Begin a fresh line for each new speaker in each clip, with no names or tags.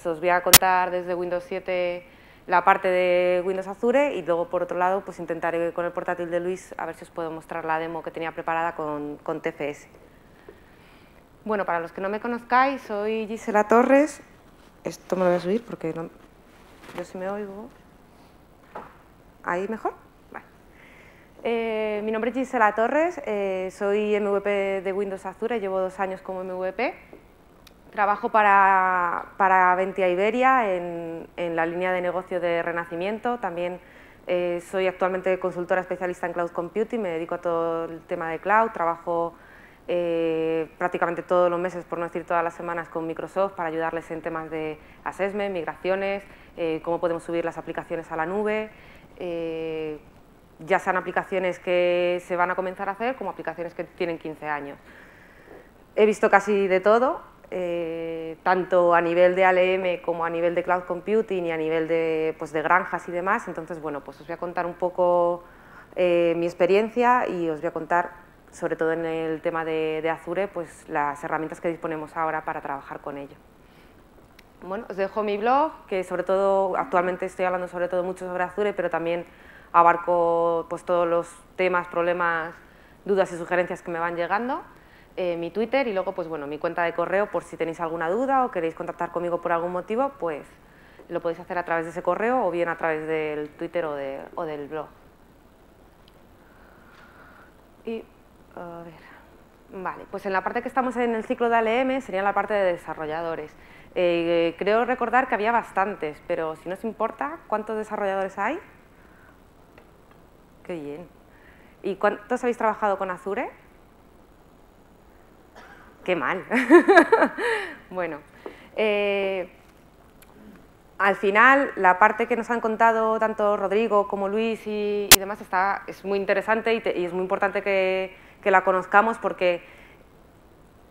pues os voy a contar desde Windows 7 la parte de Windows Azure y luego, por otro lado, pues intentaré con el portátil de Luis a ver si os puedo mostrar la demo que tenía preparada con TFS. Bueno, para los que no me conozcáis, soy Gisela Torres. Esto me lo voy a subir porque no, yo sí me oigo. ¿Ahí mejor? Vale. Mi nombre es Gisela Torres, soy MVP de Windows Azure, llevo 2 años como MVP. Trabajo para Ventia Iberia en la línea de negocio de Renacimiento. También soy actualmente consultora especialista en Cloud Computing, me dedico a todo el tema de Cloud. Trabajo prácticamente todos los meses, por no decir todas las semanas, con Microsoft para ayudarles en temas de assessment, migraciones, cómo podemos subir las aplicaciones a la nube, ya sean aplicaciones que se van a comenzar a hacer como aplicaciones que tienen 15 años. He visto casi de todo. Tanto a nivel de ALM como a nivel de Cloud Computing y a nivel de granjas y demás. Entonces, bueno, pues os voy a contar un poco mi experiencia y os voy a contar, sobre todo en el tema de Azure, pues las herramientas que disponemos ahora para trabajar con ello. Bueno, os dejo mi blog, que sobre todo, actualmente estoy hablando sobre todo mucho sobre Azure, pero también abarco pues todos los temas, problemas, dudas y sugerencias que me van llegando. Mi Twitter y luego, pues bueno, mi cuenta de correo por si tenéis alguna duda o queréis contactar conmigo por algún motivo, pues lo podéis hacer a través de ese correo o bien a través del Twitter o del blog. Y, a ver, vale, pues en la parte que estamos en el ciclo de ALM sería la parte de desarrolladores. Creo recordar que había bastantes, pero si no os importa, ¿cuántos desarrolladores hay? Qué bien. ¿Y cuántos habéis trabajado con Azure? ¡Qué mal! Bueno, al final la parte que nos han contado tanto Rodrigo como Luis y demás es muy interesante y es muy importante que la conozcamos porque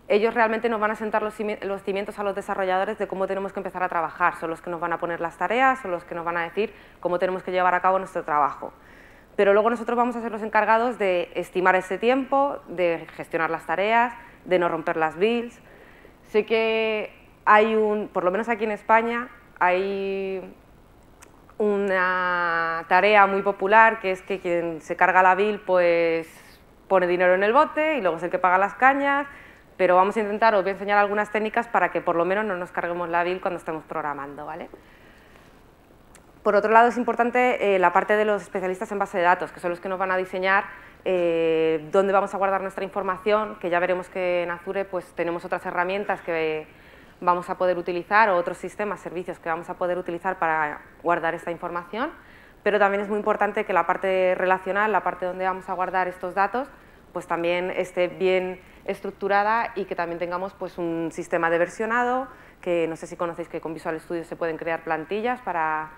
ellos realmente nos van a sentar los cimientos a los desarrolladores de cómo tenemos que empezar a trabajar. Son los que nos van a poner las tareas, son los que nos van a decir cómo tenemos que llevar a cabo nuestro trabajo. Pero luego nosotros vamos a ser los encargados de estimar ese tiempo, de gestionar las tareas, de no romper las builds. Sé que hay por lo menos aquí en España, hay una tarea muy popular que es que quien se carga la build pues pone dinero en el bote y luego es el que paga las cañas, pero vamos a intentar, os voy a enseñar algunas técnicas para que por lo menos no nos carguemos la build cuando estemos programando, ¿vale? Por otro lado, es importante la parte de los especialistas en base de datos, que son los que nos van a diseñar dónde vamos a guardar nuestra información, que ya veremos que en Azure pues, tenemos otras herramientas que vamos a poder utilizar o otros sistemas, servicios que vamos a poder utilizar para guardar esta información, pero también es muy importante que la parte relacional, la parte donde vamos a guardar estos datos, pues también esté bien estructurada y que también tengamos pues, un sistema de versionado, que no sé si conocéis que con Visual Studio se pueden crear plantillas para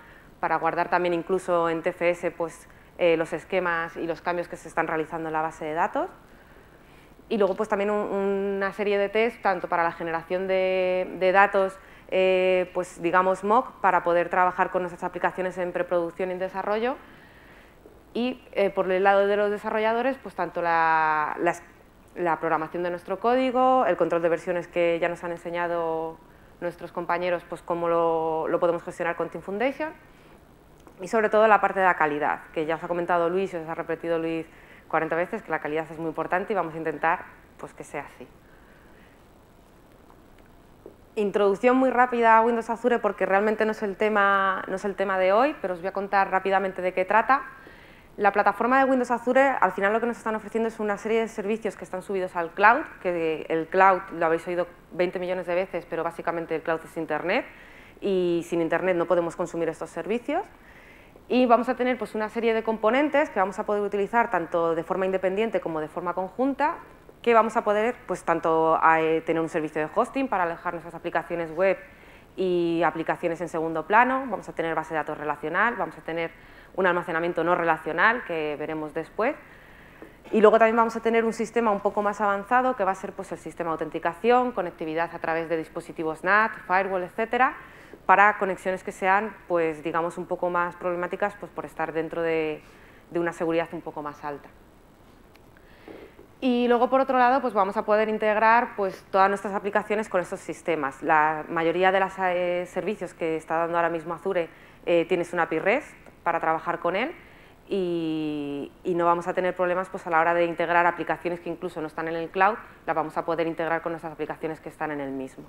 guardar también incluso en TFS pues, los esquemas y los cambios que se están realizando en la base de datos. Y luego pues, también una serie de test, tanto para la generación de datos, pues, digamos mock, para poder trabajar con nuestras aplicaciones en preproducción y en desarrollo. Y por el lado de los desarrolladores, pues tanto la programación de nuestro código, el control de versiones que ya nos han enseñado nuestros compañeros, pues cómo lo podemos gestionar con Team Foundation. Y sobre todo la parte de la calidad, que ya os ha comentado Luis y os ha repetido Luis 40 veces, que la calidad es muy importante y vamos a intentar pues, que sea así. Introducción muy rápida a Windows Azure porque realmente no es el tema de hoy, pero os voy a contar rápidamente de qué trata. La plataforma de Windows Azure, al final lo que nos están ofreciendo es una serie de servicios que están subidos al cloud, que el cloud lo habéis oído 20 millones de veces, pero básicamente el cloud es Internet y sin Internet no podemos consumir estos servicios. Y vamos a tener pues, una serie de componentes que vamos a poder utilizar tanto de forma independiente como de forma conjunta, que vamos a poder pues, tanto tener un servicio de hosting para alojar nuestras aplicaciones web y aplicaciones en segundo plano, vamos a tener base de datos relacional, vamos a tener un almacenamiento no relacional que veremos después. Y luego también vamos a tener un sistema un poco más avanzado que va a ser pues, el sistema de autenticación, conectividad a través de dispositivos NAT, firewall, etcétera, para conexiones que sean, pues, digamos, un poco más problemáticas pues, por estar dentro de una seguridad un poco más alta. Y luego, por otro lado, pues vamos a poder integrar pues, todas nuestras aplicaciones con estos sistemas. La mayoría de los servicios que está dando ahora mismo Azure tienes una API REST para trabajar con él y no vamos a tener problemas pues, a la hora de integrar aplicaciones que incluso no están en el cloud, las vamos a poder integrar con nuestras aplicaciones que están en el mismo.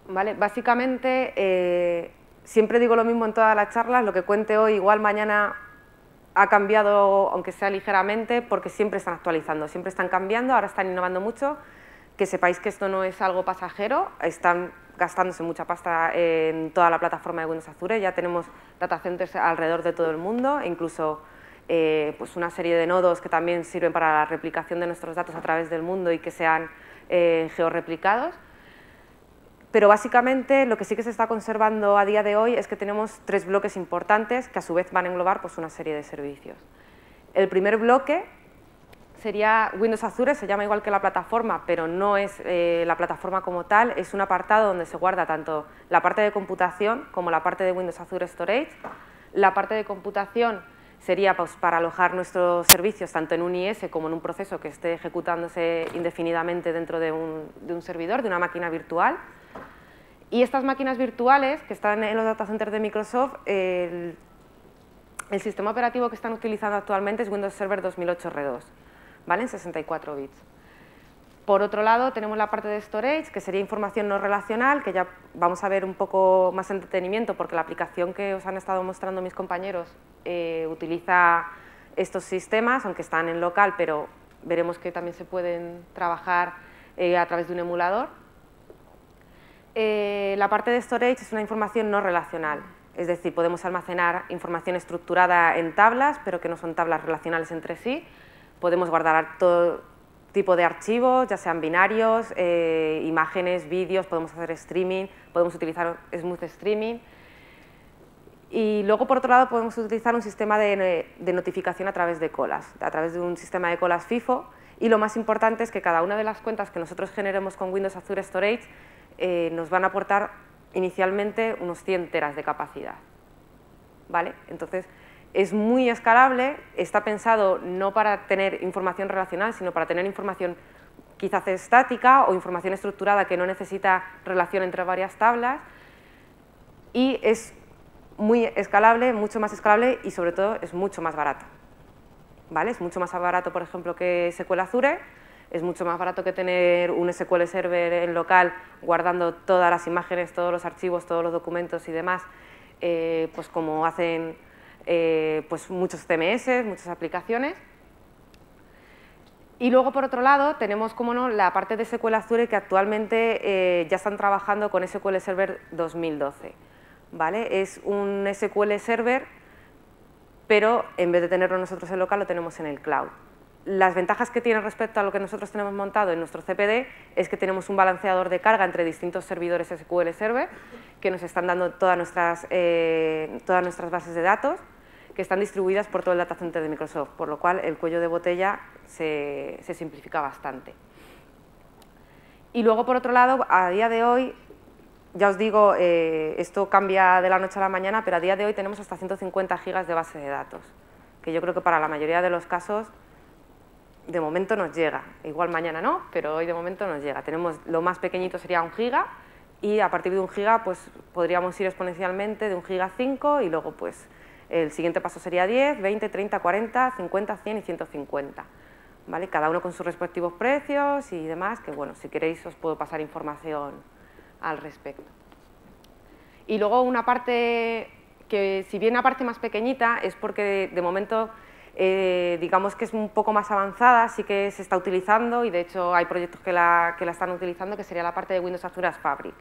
¿Vale? Básicamente, siempre digo lo mismo en todas las charlas, lo que cuente hoy igual mañana ha cambiado, aunque sea ligeramente, porque siempre están actualizando, siempre están cambiando, ahora están innovando mucho. Que sepáis que esto no es algo pasajero, están gastándose mucha pasta en toda la plataforma de Windows Azure, ya tenemos data centers alrededor de todo el mundo, e incluso pues una serie de nodos que también sirven para la replicación de nuestros datos a través del mundo y que sean georreplicados. Pero básicamente lo que sí que se está conservando a día de hoy es que tenemos 3 bloques importantes que a su vez van a englobar pues, una serie de servicios. El primer bloque sería Windows Azure, se llama igual que la plataforma, pero no es la plataforma como tal, es un apartado donde se guarda tanto la parte de computación como la parte de Windows Azure Storage. La parte de computación sería pues, para alojar nuestros servicios tanto en un IS como en un proceso que esté ejecutándose indefinidamente dentro de un servidor, de una máquina virtual. Y estas máquinas virtuales que están en los data centers de Microsoft, el sistema operativo que están utilizando actualmente es Windows Server 2008 R2, ¿vale? En 64 bits. Por otro lado, tenemos la parte de storage, que sería información no relacional, que ya vamos a ver un poco más en detenimiento, porque la aplicación que os han estado mostrando mis compañeros utiliza estos sistemas, aunque están en local, pero veremos que también se pueden trabajar a través de un emulador. La parte de storage es una información no relacional, es decir, podemos almacenar información estructurada en tablas, pero que no son tablas relacionales entre sí. Podemos guardar todo tipo de archivos, ya sean binarios, imágenes, vídeos, podemos hacer streaming, podemos utilizar smooth streaming. Y luego, por otro lado, podemos utilizar un sistema de notificación a través de colas, a través de un sistema de colas FIFO. Y lo más importante es que cada una de las cuentas que nosotros generemos con Windows Azure Storage nos van a aportar inicialmente unos 100 teras de capacidad, ¿vale? Entonces, es muy escalable, está pensado no para tener información relacional, sino para tener información quizás estática o información estructurada que no necesita relación entre varias tablas, y es muy escalable, mucho más escalable y sobre todo es mucho más barato, ¿vale? Es mucho más barato, por ejemplo, que SQL Azure. Es mucho más barato que tener un SQL Server en local guardando todas las imágenes, todos los archivos, todos los documentos y demás, pues como hacen pues muchos CMS, muchas aplicaciones. Y luego, por otro lado, tenemos, como no, la parte de SQL Azure que actualmente ya están trabajando con SQL Server 2012. ¿Vale? Es un SQL Server, pero en vez de tenerlo nosotros en local, lo tenemos en el cloud. Las ventajas que tiene respecto a lo que nosotros tenemos montado en nuestro CPD es que tenemos un balanceador de carga entre distintos servidores SQL Server que nos están dando todas nuestras bases de datos que están distribuidas por todo el data center de Microsoft, por lo cual el cuello de botella se simplifica bastante. Y luego, por otro lado, a día de hoy, ya os digo, esto cambia de la noche a la mañana, pero a día de hoy tenemos hasta 150 gigas de base de datos, que yo creo que para la mayoría de los casos de momento nos llega, igual mañana no, pero hoy de momento nos llega. Tenemos, lo más pequeñito sería 1 giga y a partir de 1 giga pues podríamos ir exponencialmente de 1 giga a 5 y luego pues el siguiente paso sería 10, 20, 30, 40, 50, 100 y 150. ¿Vale? Cada uno con sus respectivos precios y demás, que bueno, si queréis os puedo pasar información al respecto. Y luego una parte que, si bien una parte más pequeñita, es porque de momento digamos que es un poco más avanzada, sí que se está utilizando y de hecho hay proyectos que la están utilizando, que sería la parte de Windows Azure Fabric.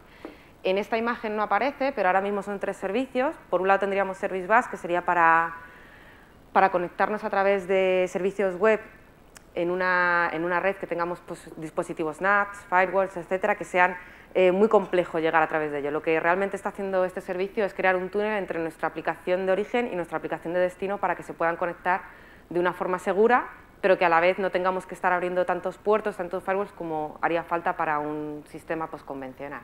En esta imagen no aparece, pero ahora mismo son 3 servicios. Por un lado tendríamos Service Bus, que sería para conectarnos a través de servicios web en una red que tengamos pues, dispositivos NATs, firewalls, etcétera, que sean muy complejo llegar a través de ello. Lo que realmente está haciendo este servicio es crear un túnel entre nuestra aplicación de origen y nuestra aplicación de destino para que se puedan conectar de una forma segura, pero que a la vez no tengamos que estar abriendo tantos puertos, tantos firewalls como haría falta para un sistema pues, convencional.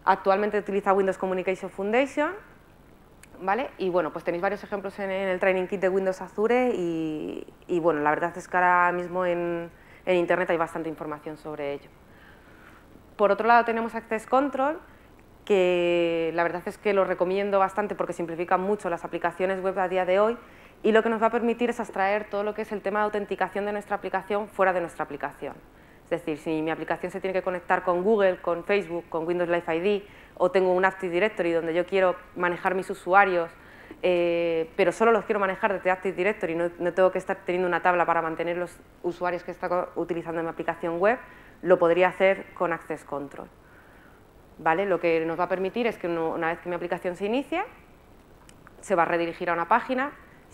Actualmente utiliza Windows Communication Foundation ¿vale? Y bueno, pues tenéis varios ejemplos en el Training Kit de Windows Azure y bueno, la verdad es que ahora mismo en Internet hay bastante información sobre ello. Por otro lado tenemos Access Control, que la verdad es que lo recomiendo bastante porque simplifica mucho las aplicaciones web a día de hoy y lo que nos va a permitir es abstraer todo lo que es el tema de autenticación de nuestra aplicación fuera de nuestra aplicación. Es decir, si mi aplicación se tiene que conectar con Google, con Facebook, con Windows Live ID o tengo un Active Directory donde yo quiero manejar mis usuarios, pero solo los quiero manejar desde Active Directory, no tengo que estar teniendo una tabla para mantener los usuarios que está utilizando mi aplicación web, lo podría hacer con Access Control. ¿Vale? Lo que nos va a permitir es que una vez que mi aplicación se inicie, se va a redirigir a una página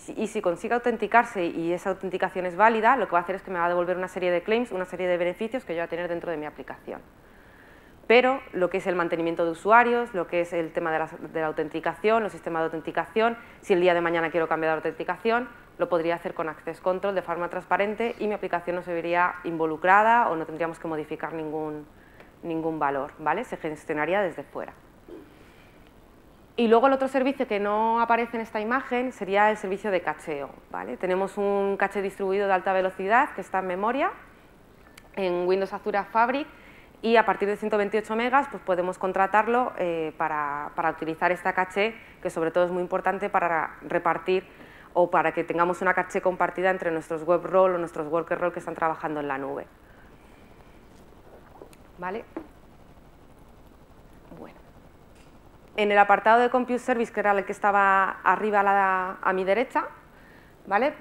y si consigue autenticarse y esa autenticación es válida, lo que va a hacer es que me va a devolver una serie de claims, una serie de beneficios que yo voy a tener dentro de mi aplicación. Pero lo que es el mantenimiento de usuarios, lo que es el tema de la autenticación, los sistemas de autenticación, si el día de mañana quiero cambiar de autenticación, lo podría hacer con Access Control de forma transparente y mi aplicación no se vería involucrada o no tendríamos que modificar ningún valor, ¿vale? Se gestionaría desde fuera. Y luego el otro servicio que no aparece en esta imagen sería el servicio de cacheo, ¿vale? Tenemos un caché distribuido de alta velocidad que está en memoria en Windows Azure Fabric y a partir de 128 megas pues podemos contratarlo para utilizar esta caché, que sobre todo es muy importante para repartir o para que tengamos una caché compartida entre nuestros web role o nuestros worker role que están trabajando en la nube. ¿Vale? Bueno. En el apartado de Compute Service, que era el que estaba arriba a mi derecha, ¿vale?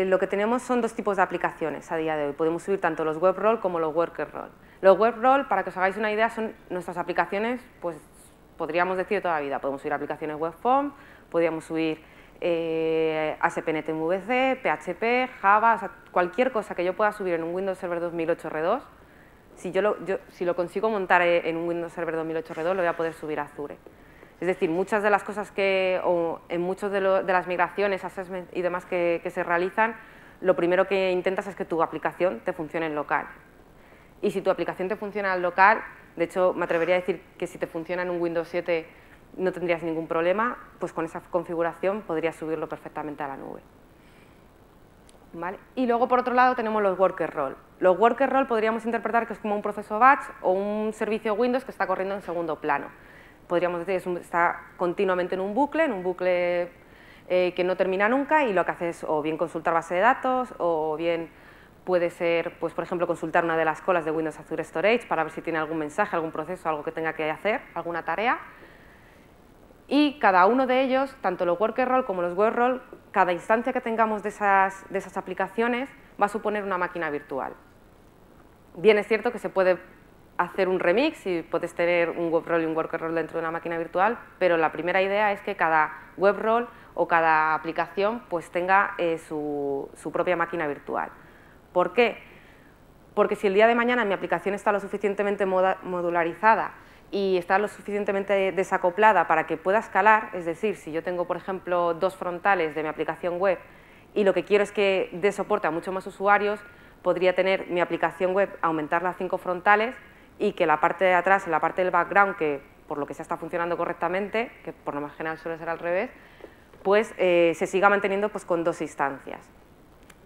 Lo que tenemos son dos tipos de aplicaciones a día de hoy. Podemos subir tanto los web role como los worker role. Los web role, para que os hagáis una idea, son nuestras aplicaciones, pues podríamos decir de toda la vida. Podemos subir aplicaciones web form, podríamos subir ASP.NET MVC, PHP, Java, o sea, cualquier cosa que yo pueda subir en un Windows Server 2008 R2. Si lo consigo montar en un Windows Server 2008 R2, lo voy a poder subir a Azure. Es decir, muchas de las cosas en muchas de las migraciones, assessment y demás que se realizan, lo primero que intentas es que tu aplicación te funcione en local. Y si tu aplicación te funciona en local, de hecho me atrevería a decir que si te funciona en un Windows 7 no tendrías ningún problema, pues con esa configuración podrías subirlo perfectamente a la nube. ¿Vale? Y luego, por otro lado, tenemos los worker role. Los worker role podríamos interpretar que es como un proceso batch o un servicio Windows que está corriendo en segundo plano. Podríamos decir que está continuamente en un bucle que no termina nunca y lo que hace es o bien consultar base de datos o bien puede ser, pues, por ejemplo, consultar una de las colas de Windows Azure Storage para ver si tiene algún mensaje, algún proceso, algo que tenga que hacer, alguna tarea. Y cada uno de ellos, tanto los worker role como los web role, cada instancia que tengamos de esas aplicaciones va a suponer una máquina virtual. Bien es cierto que se puede hacer un remix y puedes tener un web role y un worker role dentro de una máquina virtual, pero la primera idea es que cada web role o cada aplicación pues tenga su propia máquina virtual. ¿Por qué? Porque si el día de mañana mi aplicación está lo suficientemente modularizada y está lo suficientemente desacoplada para que pueda escalar, es decir, si yo tengo, por ejemplo, dos frontales de mi aplicación web y lo que quiero es que dé soporte a muchos más usuarios, podría tener mi aplicación web, aumentarla a 5 frontales y que la parte de atrás, en la parte del background, que por lo que sea está funcionando correctamente, que por lo más general suele ser al revés, pues se siga manteniendo pues, con 2 instancias.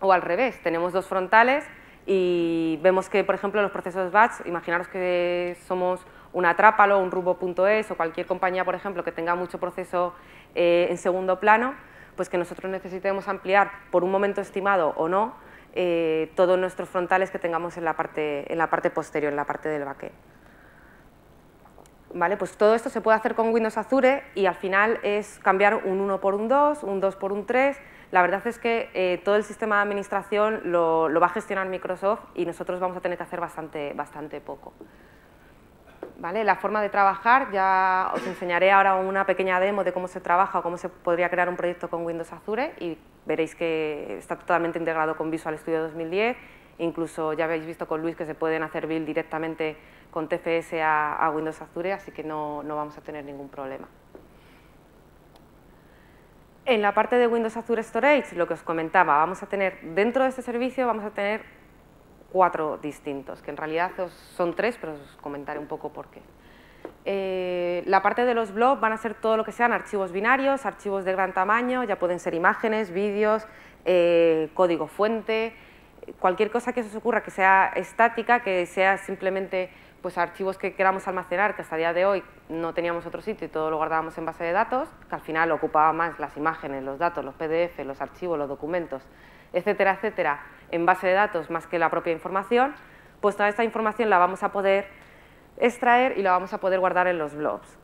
O al revés, tenemos 2 frontales y vemos que, por ejemplo, los procesos batch, imaginaros que somos una Trápalo, un Rubo.es o cualquier compañía, por ejemplo, que tenga mucho proceso en segundo plano, pues que nosotros necesitemos ampliar por un momento estimado o no todos nuestros frontales que tengamos en la parte posterior, en la parte del backend. ¿Vale? Pues todo esto se puede hacer con Windows Azure y al final es cambiar un 1 por un 2, un 2 por un 3. La verdad es que todo el sistema de administración lo va a gestionar Microsoft y nosotros vamos a tener que hacer bastante poco. ¿Vale? La forma de trabajar, ya os enseñaré ahora una pequeña demo de cómo se trabaja o cómo se podría crear un proyecto con Windows Azure y veréis que está totalmente integrado con Visual Studio 2010, incluso ya habéis visto con Luis que se pueden hacer build directamente con TFS a Windows Azure, así que no vamos a tener ningún problema. En la parte de Windows Azure Storage, lo que os comentaba, vamos a tener, dentro de este servicio vamos a tener 4 distintos, que en realidad son 3, pero os comentaré un poco por qué. La parte de los blobs van a ser todo lo que sean archivos binarios, archivos de gran tamaño, ya pueden ser imágenes, vídeos, código fuente, cualquier cosa que se os ocurra que sea estática, que sea simplemente pues, archivos que queramos almacenar, que hasta el día de hoy no teníamos otro sitio y todo lo guardábamos en base de datos, que al final ocupaba más las imágenes, los datos, los PDF, los archivos, los documentos, etcétera, etcétera, en base de datos más que la propia información, pues toda esta información la vamos a poder extraer y la vamos a poder guardar en los blobs.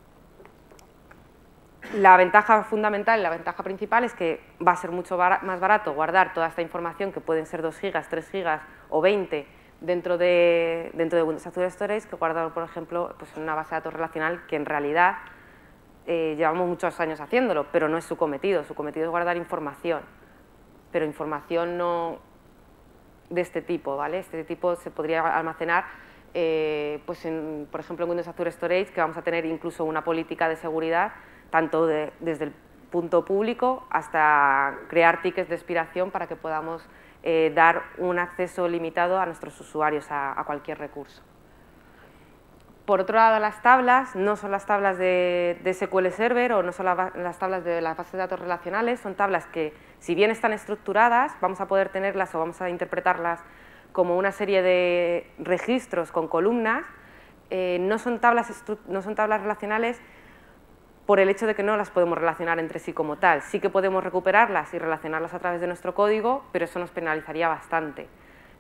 La ventaja fundamental, la ventaja principal es que va a ser mucho más barato guardar toda esta información, que pueden ser 2 gigas, 3 gigas o 20 dentro de Windows Azure Storage, que guardarlo, por ejemplo, pues en una base de datos relacional que en realidad llevamos muchos años haciéndolo, pero no es su cometido es guardar información, pero información no de este tipo, ¿vale? Este tipo se podría almacenar, pues por ejemplo, en Windows Azure Storage, que vamos a tener incluso una política de seguridad, tanto desde el punto público hasta crear tickets de expiración para que podamos dar un acceso limitado a nuestros usuarios a cualquier recurso. Por otro lado, las tablas no son las tablas de SQL Server o no son las tablas de las bases de datos relacionales, son tablas que, si bien están estructuradas, vamos a poder tenerlas o vamos a interpretarlas como una serie de registros con columnas, no son tablas relacionales por el hecho de que no las podemos relacionar entre sí como tal. Sí que podemos recuperarlas y relacionarlas a través de nuestro código, pero eso nos penalizaría bastante.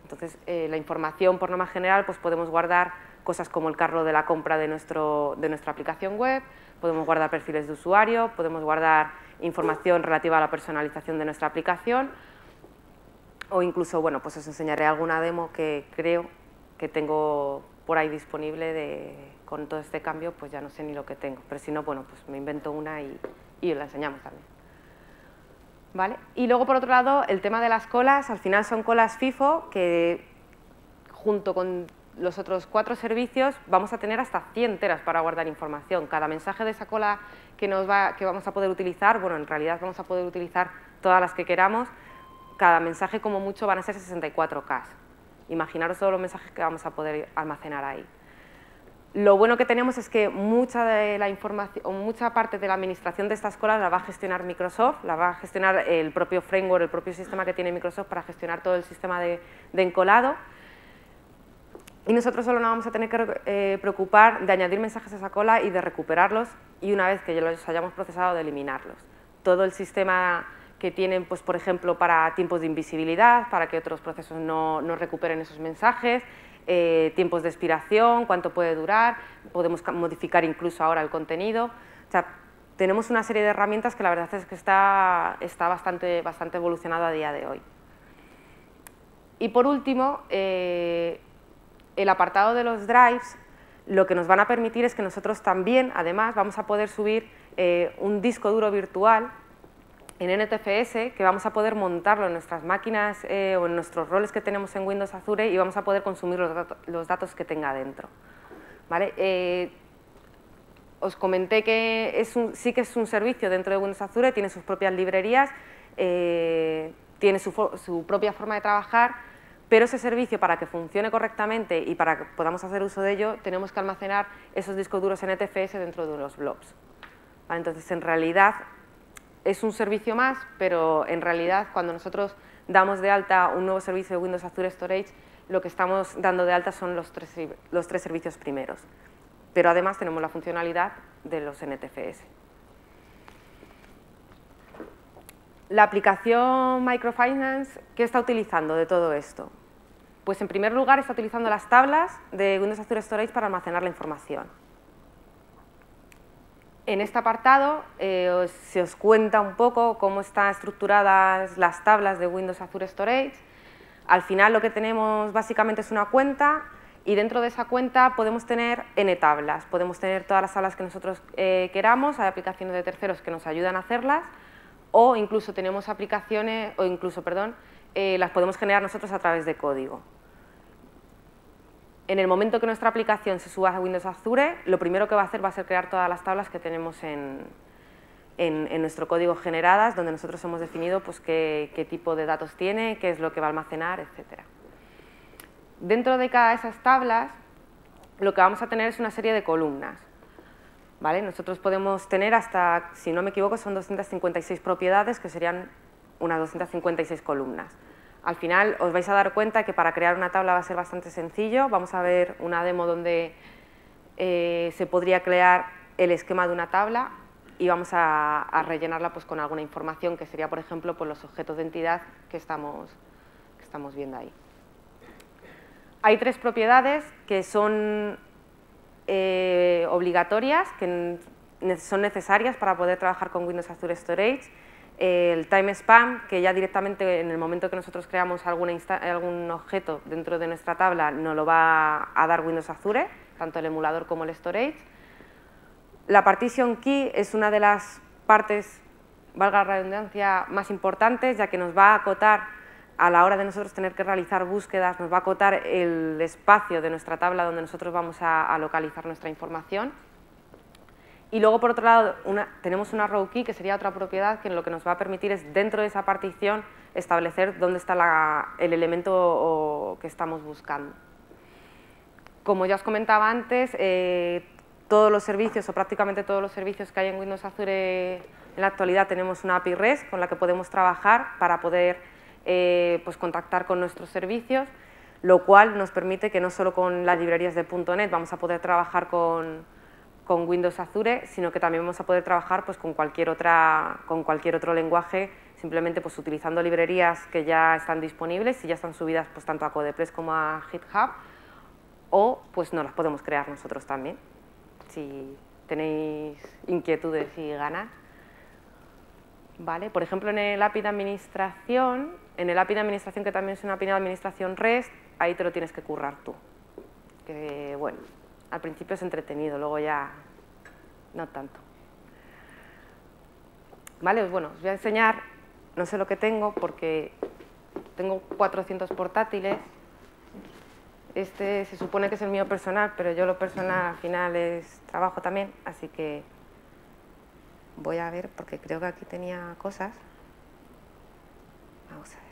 Entonces, la información por norma general, pues podemos guardar cosas como el carro de la compra de nuestra aplicación web, podemos guardar perfiles de usuario, podemos guardar información relativa a la personalización de nuestra aplicación, o incluso, bueno, pues os enseñaré alguna demo que creo que tengo por ahí disponible con todo este cambio, pues ya no sé ni lo que tengo, pero si no, bueno, pues me invento una y la enseñamos también. ¿Vale? Y luego, por otro lado, el tema de las colas, al final son colas FIFO que, junto con los otros 4 servicios, vamos a tener hasta 100 teras para guardar información. Cada mensaje de esa cola que vamos a poder utilizar, bueno, en realidad vamos a poder utilizar todas las que queramos, cada mensaje como mucho van a ser 64K. Imaginaros todos los mensajes que vamos a poder almacenar ahí. Lo bueno que tenemos es que mucha parte de la administración de estas colas la va a gestionar Microsoft, la va a gestionar el propio framework, el propio sistema que tiene Microsoft para gestionar todo el sistema de encolado. Y nosotros solo nos vamos a tener que preocupar de añadir mensajes a esa cola y de recuperarlos, y una vez que los hayamos procesado, de eliminarlos. Todo el sistema que tienen, pues, por ejemplo, para tiempos de invisibilidad, para que otros procesos no recuperen esos mensajes, tiempos de expiración, cuánto puede durar, podemos modificar incluso ahora el contenido. O sea, tenemos una serie de herramientas que la verdad es que está bastante evolucionado a día de hoy. Y por último, el apartado de los drives, lo que nos van a permitir es que nosotros también, además, vamos a poder subir un disco duro virtual en NTFS, que vamos a poder montarlo en nuestras máquinas o en nuestros roles que tenemos en Windows Azure, y vamos a poder consumir los datos que tenga dentro. ¿Vale? Os comenté que sí que es un servicio dentro de Windows Azure, tiene sus propias librerías, tiene su propia forma de trabajar, pero ese servicio, para que funcione correctamente y para que podamos hacer uso de ello, tenemos que almacenar esos discos duros NTFS dentro de los blobs. ¿Vale? Entonces, en realidad, es un servicio más, pero en realidad, cuando nosotros damos de alta un nuevo servicio de Windows Azure Storage, lo que estamos dando de alta son los tres servicios primeros. Pero además tenemos la funcionalidad de los NTFS. La aplicación Microfinance, ¿qué está utilizando de todo esto? Pues en primer lugar está utilizando las tablas de Windows Azure Storage para almacenar la información. En este apartado se os cuenta un poco cómo están estructuradas las tablas de Windows Azure Storage. Al final lo que tenemos básicamente es una cuenta, y dentro de esa cuenta podemos tener n tablas. Podemos tener todas las tablas que nosotros queramos, hay aplicaciones de terceros que nos ayudan a hacerlas, o incluso tenemos aplicaciones, las podemos generar nosotros a través de código. En el momento que nuestra aplicación se suba a Windows Azure, lo primero que va a hacer va a ser crear todas las tablas que tenemos en nuestro código generadas, donde nosotros hemos definido pues, qué tipo de datos tiene, qué es lo que va a almacenar, etc. Dentro de cada de esas tablas, lo que vamos a tener es una serie de columnas. ¿vale? Nosotros podemos tener hasta, si no me equivoco, son 256 propiedades, que serían unas 256 columnas. Al final os vais a dar cuenta que para crear una tabla va a ser bastante sencillo. Vamos a ver una demo donde se podría crear el esquema de una tabla y vamos a rellenarla pues, con alguna información, que sería, por ejemplo, pues, los objetos de entidad que estamos viendo ahí. Hay 3 propiedades que son obligatorias, que son necesarias para poder trabajar con Windows Azure Storage. El time span, que ya directamente en el momento que nosotros creamos algún objeto dentro de nuestra tabla nos lo va a dar Windows Azure, tanto el emulador como el storage. La partition key es una de las partes, valga la redundancia, más importantes, ya que nos va a acotar, a la hora de nosotros tener que realizar búsquedas, nos va a acotar el espacio de nuestra tabla donde nosotros vamos a localizar nuestra información. Y luego, por otro lado, tenemos una row key, que sería otra propiedad que lo que nos va a permitir es, dentro de esa partición, establecer dónde está el elemento que estamos buscando. Como ya os comentaba antes, todos los servicios, o prácticamente todos los servicios que hay en Windows Azure en la actualidad, tenemos una API REST con la que podemos trabajar para poder pues contactar con nuestros servicios, lo cual nos permite que no solo con las librerías de .NET vamos a poder trabajar con Windows Azure, sino que también vamos a poder trabajar pues, con cualquier otro lenguaje, simplemente pues, utilizando librerías que ya están disponibles y ya están subidas pues, tanto a Codepress como a GitHub, o pues nos las podemos crear nosotros también, si tenéis inquietudes y ganas. ¿Vale? Por ejemplo, en el API de administración, que también es una API de administración REST, ahí te lo tienes que currar tú. Que bueno, al principio es entretenido, luego ya no tanto. Vale, pues bueno, os voy a enseñar, no sé lo que tengo porque tengo 400 portátiles. Este se supone que es el mío personal, pero yo lo personal al final es trabajo también, así que voy a ver, porque creo que aquí tenía cosas. Vamos a ver.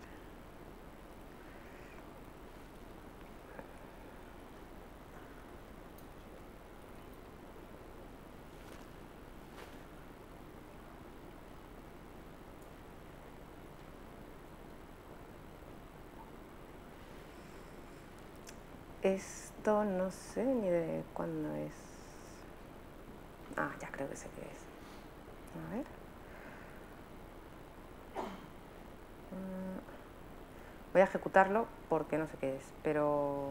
Esto no sé ni de cuándo es. Ah, ya creo que sé qué es. A ver. Voy a ejecutarlo porque no sé qué es, pero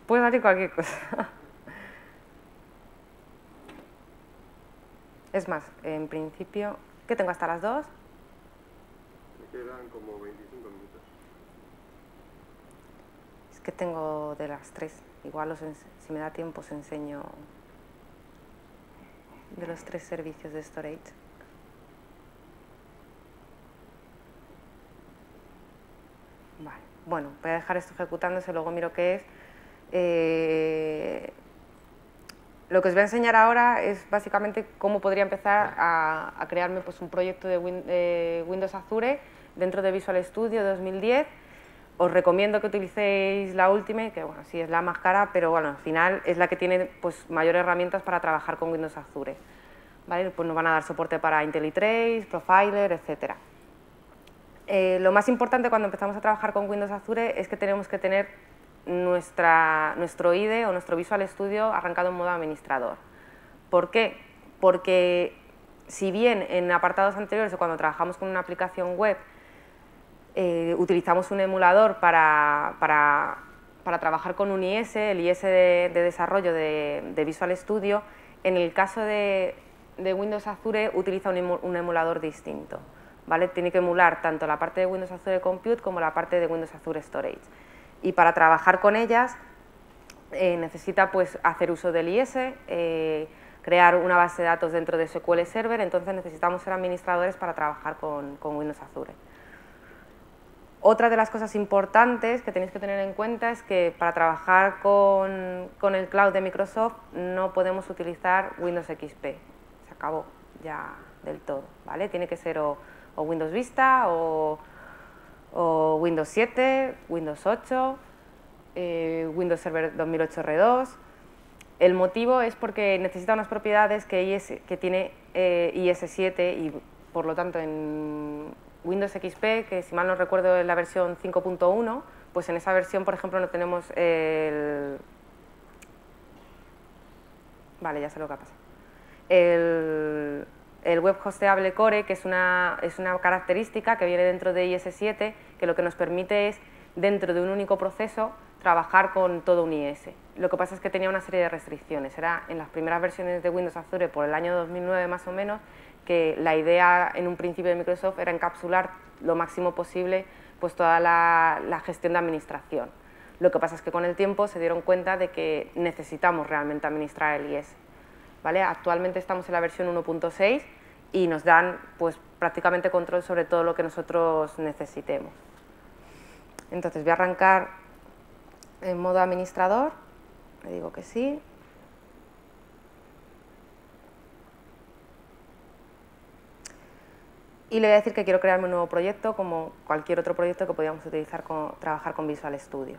puede salir cualquier cosa. Es más, en principio, ¿qué tengo hasta las 2?
Me quedan como 25 minutos.
Es que tengo de las 3. Igual si me da tiempo os enseño de los 3 servicios de storage. Vale. Bueno, voy a dejar esto ejecutándose, luego miro qué es. Lo que os voy a enseñar ahora es básicamente cómo podría empezar a crearme pues, un proyecto de Windows Azure dentro de Visual Studio 2010. Os recomiendo que utilicéis la Ultimate, que bueno, sí es la más cara, pero bueno, al final es la que tiene pues, mayores herramientas para trabajar con Windows Azure. ¿Vale? Pues nos van a dar soporte para IntelliTrace, Profiler, etc. Lo más importante cuando empezamos a trabajar con Windows Azure es que tenemos que tener nuestro IDE o nuestro Visual Studio arrancado en modo administrador. ¿Por qué? Porque si bien en apartados anteriores o cuando trabajamos con una aplicación web utilizamos un emulador para trabajar con un IS, el IS de desarrollo de Visual Studio, en el caso de Windows Azure utiliza un emulador distinto. ¿Vale? Tiene que emular tanto la parte de Windows Azure Compute como la parte de Windows Azure Storage. Y para trabajar con ellas necesita pues, hacer uso del IS, crear una base de datos dentro de SQL Server, entonces necesitamos ser administradores para trabajar con Windows Azure. Otra de las cosas importantes que tenéis que tener en cuenta es que para trabajar con el cloud de Microsoft no podemos utilizar Windows XP, se acabó ya del todo, ¿vale? Tiene que ser o Windows Vista o Windows 7, Windows 8, Windows Server 2008 R2. El motivo es porque necesita unas propiedades que tiene IS7 y por lo tanto en Windows XP, que si mal no recuerdo es la versión 5.1, pues en esa versión, por ejemplo, no tenemos el... Vale, ya sé lo que ha pasado. El Web Hosteable Core, que es una característica que viene dentro de IS7, que lo que nos permite es, dentro de un único proceso, trabajar con todo un IS. Lo que pasa es que tenía una serie de restricciones. Era en las primeras versiones de Windows Azure, por el año 2009 más o menos, que la idea en un principio de Microsoft era encapsular lo máximo posible pues toda la gestión de administración. Lo que pasa es que con el tiempo se dieron cuenta de que necesitamos realmente administrar el IS. ¿Vale? Actualmente estamos en la versión 1.6 y nos dan pues, prácticamente control sobre todo lo que nosotros necesitemos. Entonces voy a arrancar en modo administrador, le digo que sí. Y le voy a decir que quiero crearme un nuevo proyecto como cualquier otro proyecto que podíamos utilizar trabajar con Visual Studio.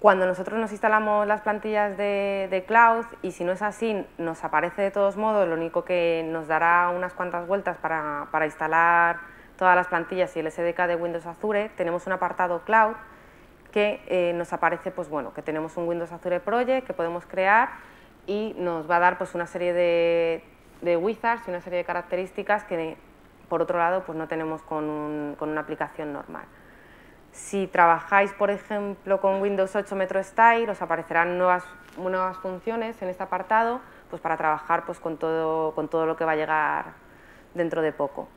Cuando nosotros nos instalamos las plantillas de Cloud, y si no es así, nos aparece de todos modos, lo único que nos dará unas cuantas vueltas para instalar todas las plantillas y el SDK de Windows Azure, tenemos un apartado Cloud que nos aparece pues, bueno, que tenemos un Windows Azure Project que podemos crear y nos va a dar pues, una serie de wizards y una serie de características que, por otro lado, pues, no tenemos con una aplicación normal. Si trabajáis, por ejemplo, con Windows 8 Metro Style, os aparecerán nuevas funciones en este apartado pues para trabajar pues, con todo lo que va a llegar dentro de poco.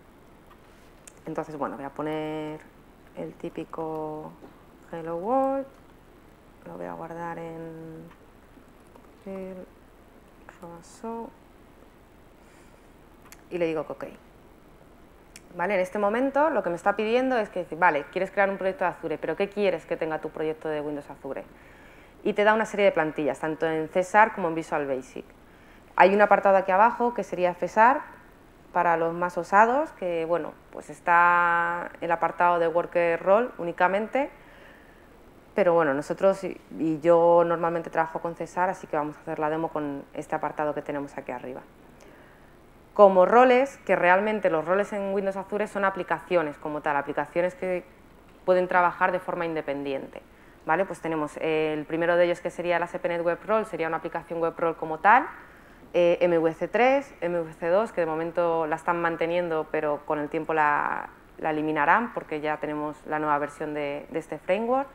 Entonces, bueno, voy a poner el típico Hello World, lo voy a guardar en el show y le digo que OK. ¿Vale? En este momento lo que me está pidiendo es que, vale, quieres crear un proyecto de Azure, pero ¿qué quieres que tenga tu proyecto de Windows Azure? Y te da una serie de plantillas, tanto en C# como en Visual Basic. Hay un apartado aquí abajo que sería C# para los más osados, que bueno, pues está el apartado de Worker Role únicamente, pero bueno, nosotros y yo normalmente trabajo con C#, así que vamos a hacer la demo con este apartado que tenemos aquí arriba. Como roles, que realmente los roles en Windows Azure son aplicaciones como tal, aplicaciones que pueden trabajar de forma independiente. ¿Vale? Pues tenemos el primero de ellos que sería la ASP.NET Web Role, sería una aplicación Web Role como tal, MVC3, MVC2, que de momento la están manteniendo, pero con el tiempo la eliminarán porque ya tenemos la nueva versión de este framework.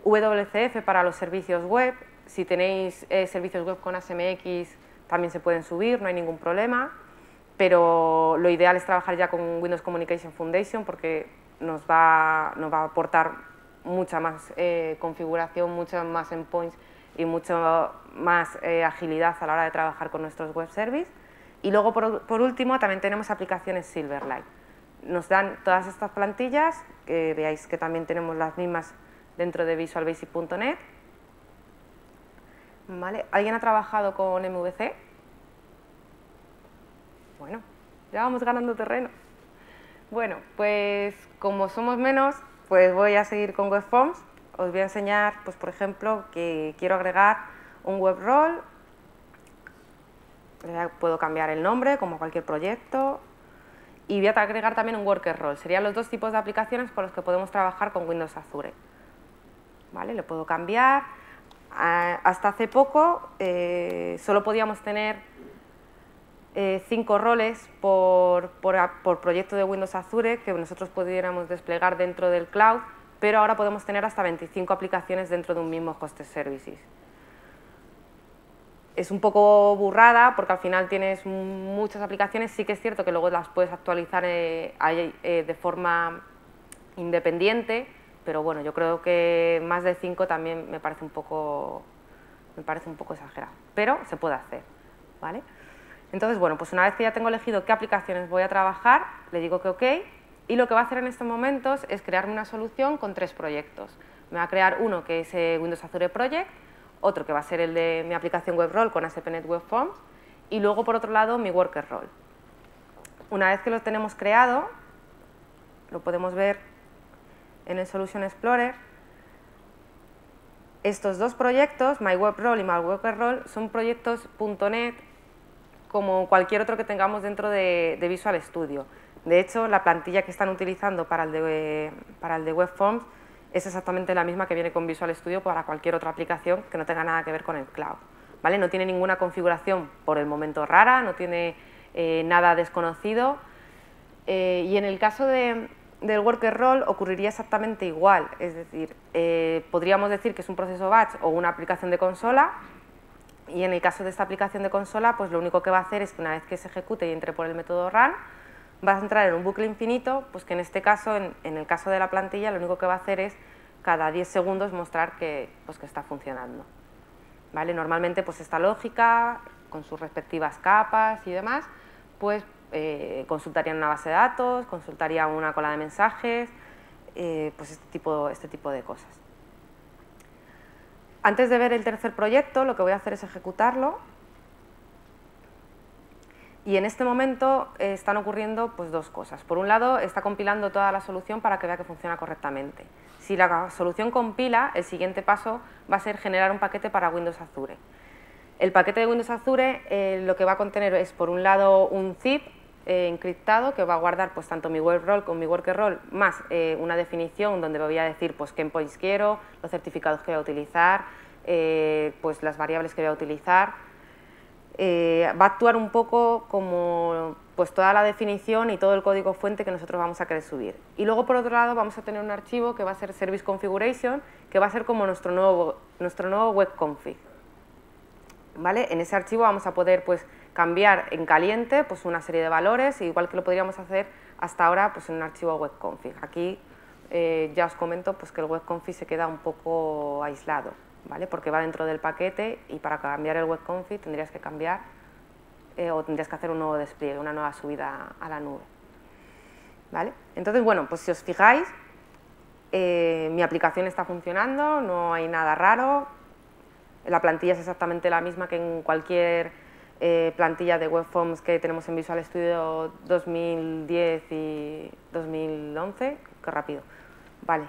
WCF para los servicios web, si tenéis servicios web con ASMX también se pueden subir, no hay ningún problema. Pero lo ideal es trabajar ya con Windows Communication Foundation porque nos va a aportar mucha más configuración, muchos más endpoints y mucha más agilidad a la hora de trabajar con nuestros web services. Y luego, por último, también tenemos aplicaciones Silverlight. Nos dan todas estas plantillas, que veáis que también tenemos las mismas dentro de visualbasic.net. ¿Vale? ¿Alguien ha trabajado con MVC? Bueno, ya vamos ganando terreno. Bueno, pues como somos menos, pues voy a seguir con WebForms. Os voy a enseñar, pues por ejemplo, que quiero agregar un web role. Puedo cambiar el nombre, como cualquier proyecto. Y voy a agregar también un worker role. Serían los dos tipos de aplicaciones con los que podemos trabajar con Windows Azure. ¿Vale? Lo puedo cambiar. Hasta hace poco solo podíamos tener 5 roles por proyecto de Windows Azure que nosotros pudiéramos desplegar dentro del cloud, pero ahora podemos tener hasta 25 aplicaciones dentro de un mismo Hosted Services. Es un poco burrada porque al final tienes muchas aplicaciones, sí que es cierto que luego las puedes actualizar de forma independiente, pero bueno, yo creo que más de 5 también me parece un poco exagerado, pero se puede hacer, ¿vale? Entonces, bueno, pues una vez que ya tengo elegido qué aplicaciones voy a trabajar, le digo que OK, y lo que va a hacer en estos momentos es crearme una solución con 3 proyectos. Me va a crear uno que es Windows Azure Project, otro que va a ser el de mi aplicación Web Role con ASP.NET Web Forms, y luego, por otro lado, mi Worker Role. Una vez que lo tenemos creado, lo podemos ver en el Solution Explorer, estos dos proyectos, MyWebRoll y MyWorkerRoll, son proyectos .NET como cualquier otro que tengamos dentro de Visual Studio. De hecho, la plantilla que están utilizando para el de WebForms es exactamente la misma que viene con Visual Studio para cualquier otra aplicación que no tenga nada que ver con el cloud, ¿vale? No tiene ninguna configuración por el momento rara, no tiene nada desconocido, y en el caso del WorkerRoll ocurriría exactamente igual, es decir, podríamos decir que es un proceso batch o una aplicación de consola, y en el caso de esta aplicación de consola, pues lo único que va a hacer es que una vez que se ejecute y entre por el método run, vas a entrar en un bucle infinito, pues que en este caso, en el caso de la plantilla, lo único que va a hacer es cada 10 segundos mostrar que está funcionando, ¿vale? Normalmente, pues esta lógica, con sus respectivas capas y demás, pues consultarían una base de datos, consultarían una cola de mensajes, pues este tipo de cosas. Antes de ver el tercer proyecto, lo que voy a hacer es ejecutarlo. Y en este momento están ocurriendo pues, dos cosas. Por un lado, está compilando toda la solución para que vea que funciona correctamente. Si la solución compila, el siguiente paso va a ser generar un paquete para Windows Azure. El paquete de Windows Azure lo que va a contener es, por un lado, un zip encriptado que va a guardar pues, tanto mi WebRoll como mi WorkerRoll, más una definición donde voy a decir pues, qué endpoints quiero, los certificados que voy a utilizar, pues, las variables que voy a utilizar. Va a actuar un poco como pues, toda la definición y todo el código fuente que nosotros vamos a querer subir. Y luego, por otro lado, vamos a tener un archivo que va a ser Service Configuration, que va a ser como nuestro nuevo web config. ¿Vale? En ese archivo vamos a poder pues, cambiar en caliente pues, una serie de valores, igual que lo podríamos hacer hasta ahora pues, en un archivo web config. Aquí ya os comento pues, que el web config se queda un poco aislado, ¿vale? Porque va dentro del paquete y para cambiar el web config tendrías que cambiar o tendrías que hacer un nuevo despliegue, una nueva subida a la nube, ¿vale? Entonces, bueno, pues si os fijáis, mi aplicación está funcionando, no hay nada raro, la plantilla es exactamente la misma que en cualquier plantilla de WebForms que tenemos en Visual Studio 2010 y 2011, qué rápido, vale.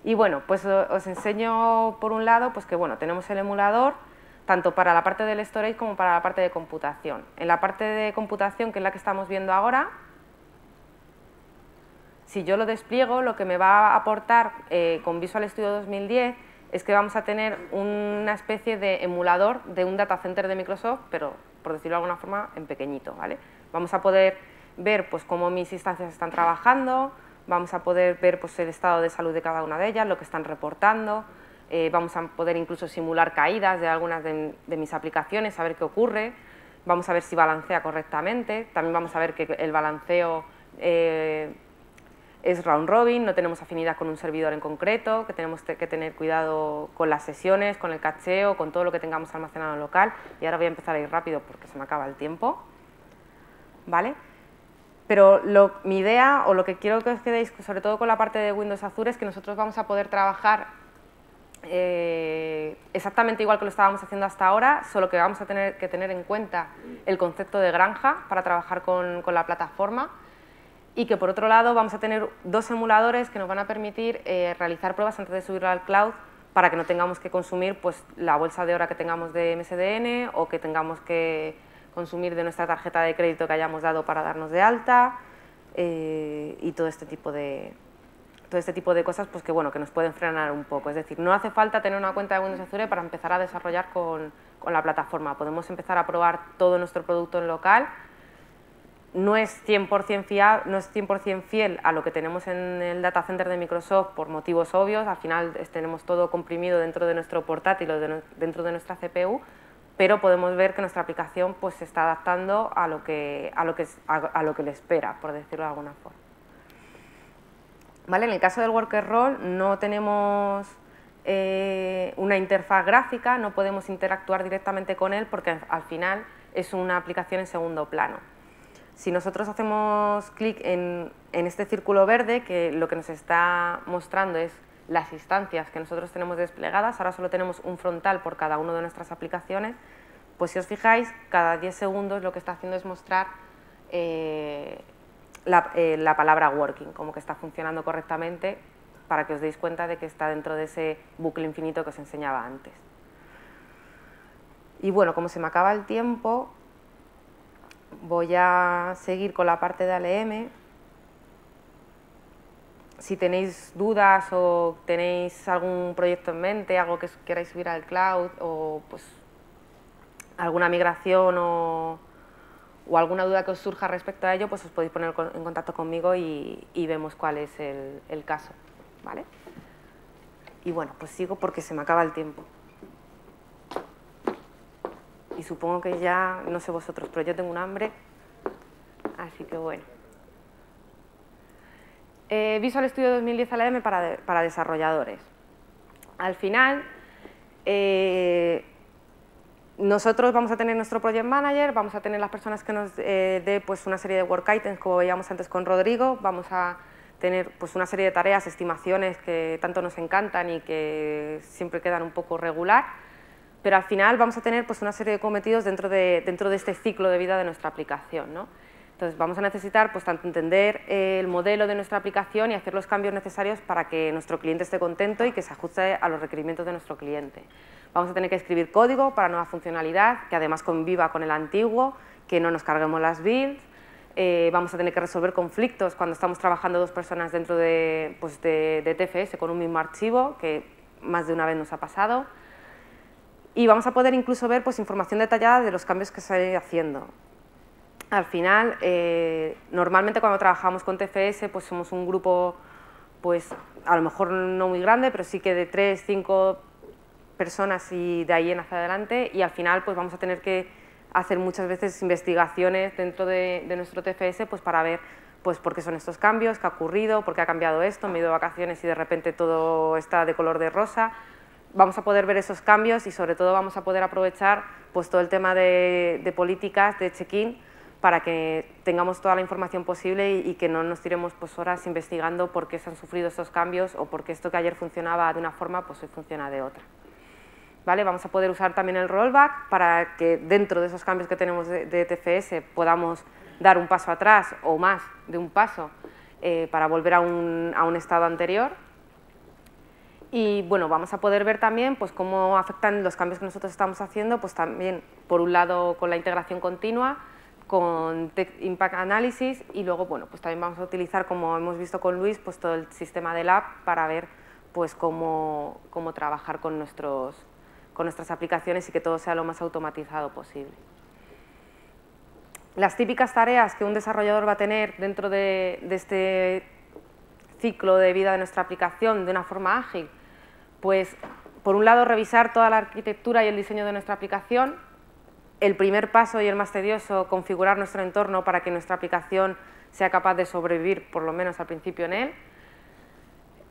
Y bueno, pues os enseño por un lado pues que bueno, tenemos el emulador tanto para la parte del storage como para la parte de computación. En la parte de computación, que es la que estamos viendo ahora, si yo lo despliego, lo que me va a aportar con Visual Studio 2010 es que vamos a tener una especie de emulador de un data center de Microsoft, pero por decirlo de alguna forma en pequeñito, ¿vale? Vamos a poder ver pues, cómo mis instancias están trabajando, vamos a poder ver pues, el estado de salud de cada una de ellas, lo que están reportando, vamos a poder incluso simular caídas de algunas de mis aplicaciones, saber qué ocurre, vamos a ver si balancea correctamente, también vamos a ver que el balanceo es round robin, no tenemos afinidad con un servidor en concreto, que tenemos que tener cuidado con las sesiones, con el cacheo, con todo lo que tengamos almacenado en local. Y ahora voy a empezar a ir rápido porque se me acaba el tiempo, ¿vale? Pero mi idea, o lo que quiero que os quedéis, sobre todo con la parte de Windows Azure, es que nosotros vamos a poder trabajar exactamente igual que lo estábamos haciendo hasta ahora, solo que vamos a tener que tener en cuenta el concepto de granja para trabajar con la plataforma, y que por otro lado vamos a tener dos emuladores que nos van a permitir realizar pruebas antes de subirlo al cloud para que no tengamos que consumir pues, la bolsa de hora que tengamos de MSDN o que tengamos que consumir de nuestra tarjeta de crédito que hayamos dado para darnos de alta y todo este tipo de cosas pues, que, bueno, que nos pueden frenar un poco. Es decir, no hace falta tener una cuenta de Windows Azure para empezar a desarrollar con la plataforma. Podemos empezar a probar todo nuestro producto en local. No es 100% fiel a lo que tenemos en el data center de Microsoft por motivos obvios. Al final tenemos todo comprimido dentro de nuestro portátil o dentro de nuestra CPU, pero podemos ver que nuestra aplicación pues, se está adaptando a lo que le espera, por decirlo de alguna forma. ¿Vale? En el caso del WorkerRoll no tenemos una interfaz gráfica, no podemos interactuar directamente con él porque al final es una aplicación en segundo plano. Si nosotros hacemos clic en este círculo verde, que lo que nos está mostrando es las instancias que nosotros tenemos desplegadas, ahora solo tenemos un frontal por cada una de nuestras aplicaciones, pues si os fijáis, cada 10 segundos lo que está haciendo es mostrar la palabra working, como que está funcionando correctamente para que os deis cuenta de que está dentro de ese bucle infinito que os enseñaba antes. Y bueno, como se me acaba el tiempo, voy a seguir con la parte de ALM. Si tenéis dudas o tenéis algún proyecto en mente, algo que queráis subir al cloud o pues alguna migración o alguna duda que os surja respecto a ello, pues os podéis poner en contacto conmigo y vemos cuál es el caso, ¿vale? Y bueno, pues sigo porque se me acaba el tiempo. Y supongo que ya, no sé vosotros, pero yo tengo un hambre, así que bueno. Visual Studio 2010 ALM para desarrolladores. Al final, nosotros vamos a tener nuestro Project Manager, vamos a tener las personas que nos dé pues, una serie de work items, como veíamos antes con Rodrigo, vamos a tener pues, una serie de tareas, estimaciones que tanto nos encantan y que siempre quedan un poco regular, pero al final vamos a tener pues, una serie de cometidos dentro de este ciclo de vida de nuestra aplicación, ¿no? Entonces vamos a necesitar pues, tanto entender el modelo de nuestra aplicación y hacer los cambios necesarios para que nuestro cliente esté contento y que se ajuste a los requerimientos de nuestro cliente. Vamos a tener que escribir código para nueva funcionalidad, que además conviva con el antiguo, que no nos carguemos las builds. Vamos a tener que resolver conflictos cuando estamos trabajando dos personas dentro de TFS con un mismo archivo, que más de una vez nos ha pasado. Y vamos a poder incluso ver pues, información detallada de los cambios que se han ido haciendo. Al final, normalmente cuando trabajamos con TFS, pues somos un grupo, pues a lo mejor no muy grande, pero sí que de 3, 5 personas y de ahí en hacia adelante, y al final pues vamos a tener que hacer muchas veces investigaciones dentro de nuestro TFS pues para ver pues por qué son estos cambios, qué ha ocurrido, por qué ha cambiado esto, me he ido de vacaciones y de repente todo está de color de rosa. Vamos a poder ver esos cambios y sobre todo vamos a poder aprovechar pues todo el tema de políticas, de check-in, para que tengamos toda la información posible y que no nos tiremos pues, horas investigando por qué se han sufrido estos cambios o por qué esto que ayer funcionaba de una forma pues hoy funciona de otra. ¿Vale? Vamos a poder usar también el rollback para que dentro de esos cambios que tenemos de TFS podamos dar un paso atrás o más de un paso para volver a un estado anterior. Y bueno, vamos a poder ver también pues, cómo afectan los cambios que nosotros estamos haciendo, pues también por un lado con la integración continua, con Tech Impact Analysis y luego bueno, pues también vamos a utilizar, como hemos visto con Luis, pues todo el sistema de Lab para ver pues, cómo trabajar con nuestras aplicaciones y que todo sea lo más automatizado posible. Las típicas tareas que un desarrollador va a tener dentro de este ciclo de vida de nuestra aplicación de una forma ágil, pues por un lado revisar toda la arquitectura y el diseño de nuestra aplicación. El primer paso y el más tedioso, configurar nuestro entorno para que nuestra aplicación sea capaz de sobrevivir, por lo menos al principio en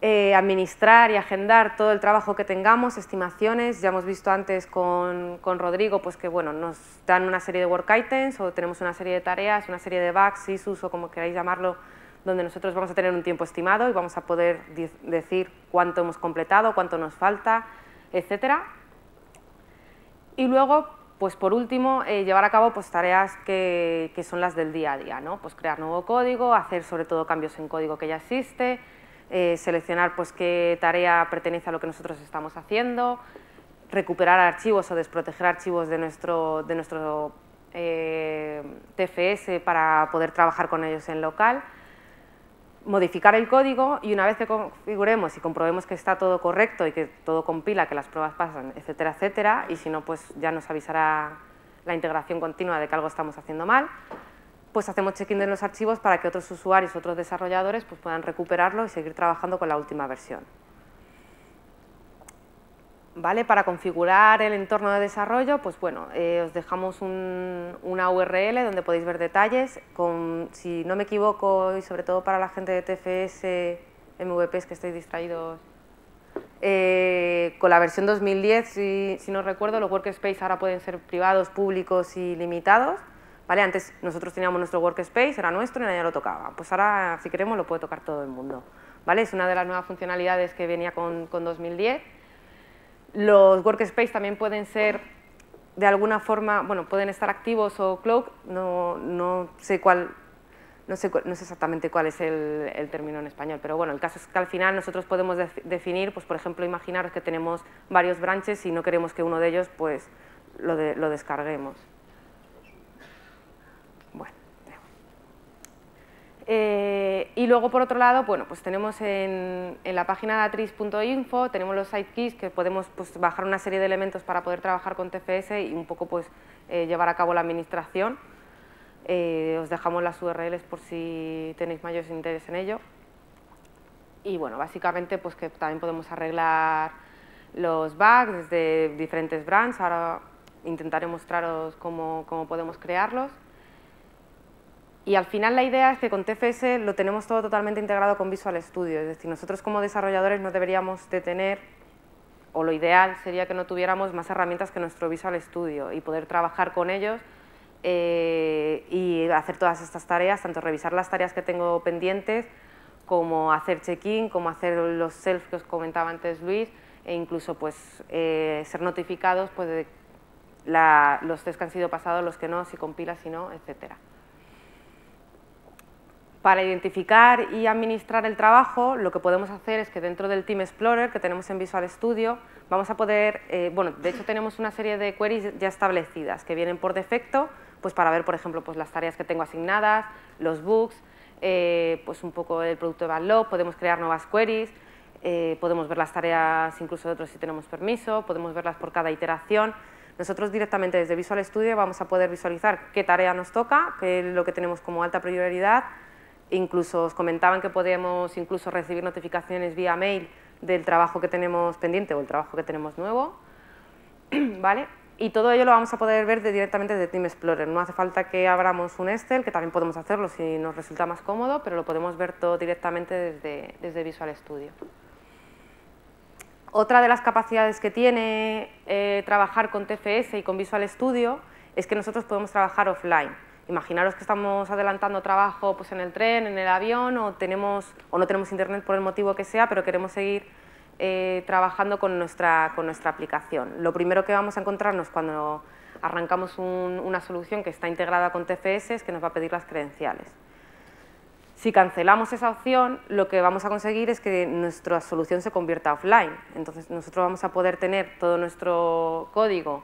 él. Administrar y agendar todo el trabajo que tengamos, estimaciones. Ya hemos visto antes con Rodrigo pues que bueno, nos dan una serie de work items o tenemos una serie de tareas, una serie de bugs, issues o como queráis llamarlo, donde nosotros vamos a tener un tiempo estimado y vamos a poder decir cuánto hemos completado, cuánto nos falta, etcétera. Y luego, pues por último, llevar a cabo pues, tareas que son las del día a día, ¿no? Pues crear nuevo código, hacer sobre todo cambios en código que ya existe, seleccionar pues, qué tarea pertenece a lo que nosotros estamos haciendo, recuperar archivos o desproteger archivos de nuestro TFS para poder trabajar con ellos en local, modificar el código y una vez que configuremos y comprobemos que está todo correcto y que todo compila, que las pruebas pasan, etcétera, etcétera, y si no, pues ya nos avisará la integración continua de que algo estamos haciendo mal, pues hacemos check-in de los archivos para que otros usuarios, otros desarrolladores pues puedan recuperarlo y seguir trabajando con la última versión. ¿Vale? Para configurar el entorno de desarrollo, pues bueno, os dejamos una URL donde podéis ver detalles. Si no me equivoco, y sobre todo para la gente de TFS, MVPs que estáis distraídos, con la versión 2010, si no recuerdo, los workspace ahora pueden ser privados, públicos y limitados. ¿Vale? Antes nosotros teníamos nuestro workspace, era nuestro y nadie lo tocaba. Pues ahora, si queremos, lo puede tocar todo el mundo. ¿Vale? Es una de las nuevas funcionalidades que venía con 2010. Los workspace también pueden ser, de alguna forma, bueno, pueden estar activos o cloak, no sé no sé exactamente cuál es el término en español, pero bueno, el caso es que al final nosotros podemos definir, pues por ejemplo, imaginaros que tenemos varios branches y no queremos que uno de ellos pues lo descarguemos. Bueno. Y luego, por otro lado, bueno, pues tenemos en la página de atriz.info, tenemos los site keys, que podemos pues, bajar una serie de elementos para poder trabajar con TFS y un poco pues, llevar a cabo la administración. Os dejamos las URLs por si tenéis mayor interés en ello. Y bueno, básicamente pues que también podemos arreglar los bugs desde diferentes brands. Ahora intentaré mostraros cómo podemos crearlos. Y al final la idea es que con TFS lo tenemos todo totalmente integrado con Visual Studio, es decir, nosotros como desarrolladores no deberíamos de tener, o lo ideal sería que no tuviéramos más herramientas que nuestro Visual Studio y poder trabajar con ellos y hacer todas estas tareas, tanto revisar las tareas que tengo pendientes, como hacer check-in, como hacer los self que os comentaba antes Luis, e incluso pues, ser notificados pues, de los test que han sido pasados, los que no, si compila, si no, etcétera. Para identificar y administrar el trabajo, lo que podemos hacer es que dentro del Team Explorer que tenemos en Visual Studio, vamos a poder, bueno, de hecho tenemos una serie de queries ya establecidas que vienen por defecto, pues para ver, por ejemplo, pues las tareas que tengo asignadas, los bugs, pues un poco el producto de backlog, podemos crear nuevas queries, podemos ver las tareas incluso de otros si tenemos permiso, podemos verlas por cada iteración. Nosotros directamente desde Visual Studio vamos a poder visualizar qué tarea nos toca, qué es lo que tenemos como alta prioridad. Incluso os comentaban que podemos incluso recibir notificaciones vía mail del trabajo que tenemos pendiente o el trabajo que tenemos nuevo, ¿vale? Y todo ello lo vamos a poder ver directamente desde Team Explorer. No hace falta que abramos un Excel, que también podemos hacerlo si nos resulta más cómodo, pero lo podemos ver todo directamente desde Visual Studio. Otra de las capacidades que tiene trabajar con TFS y con Visual Studio es que nosotros podemos trabajar offline. Imaginaros que estamos adelantando trabajo pues, en el tren, en el avión, o no tenemos internet por el motivo que sea, pero queremos seguir trabajando con nuestra aplicación. Lo primero que vamos a encontrarnos cuando arrancamos una solución que está integrada con TFS es que nos va a pedir las credenciales. Si cancelamos esa opción, lo que vamos a conseguir es que nuestra solución se convierta offline. Entonces, nosotros vamos a poder tener todo nuestro código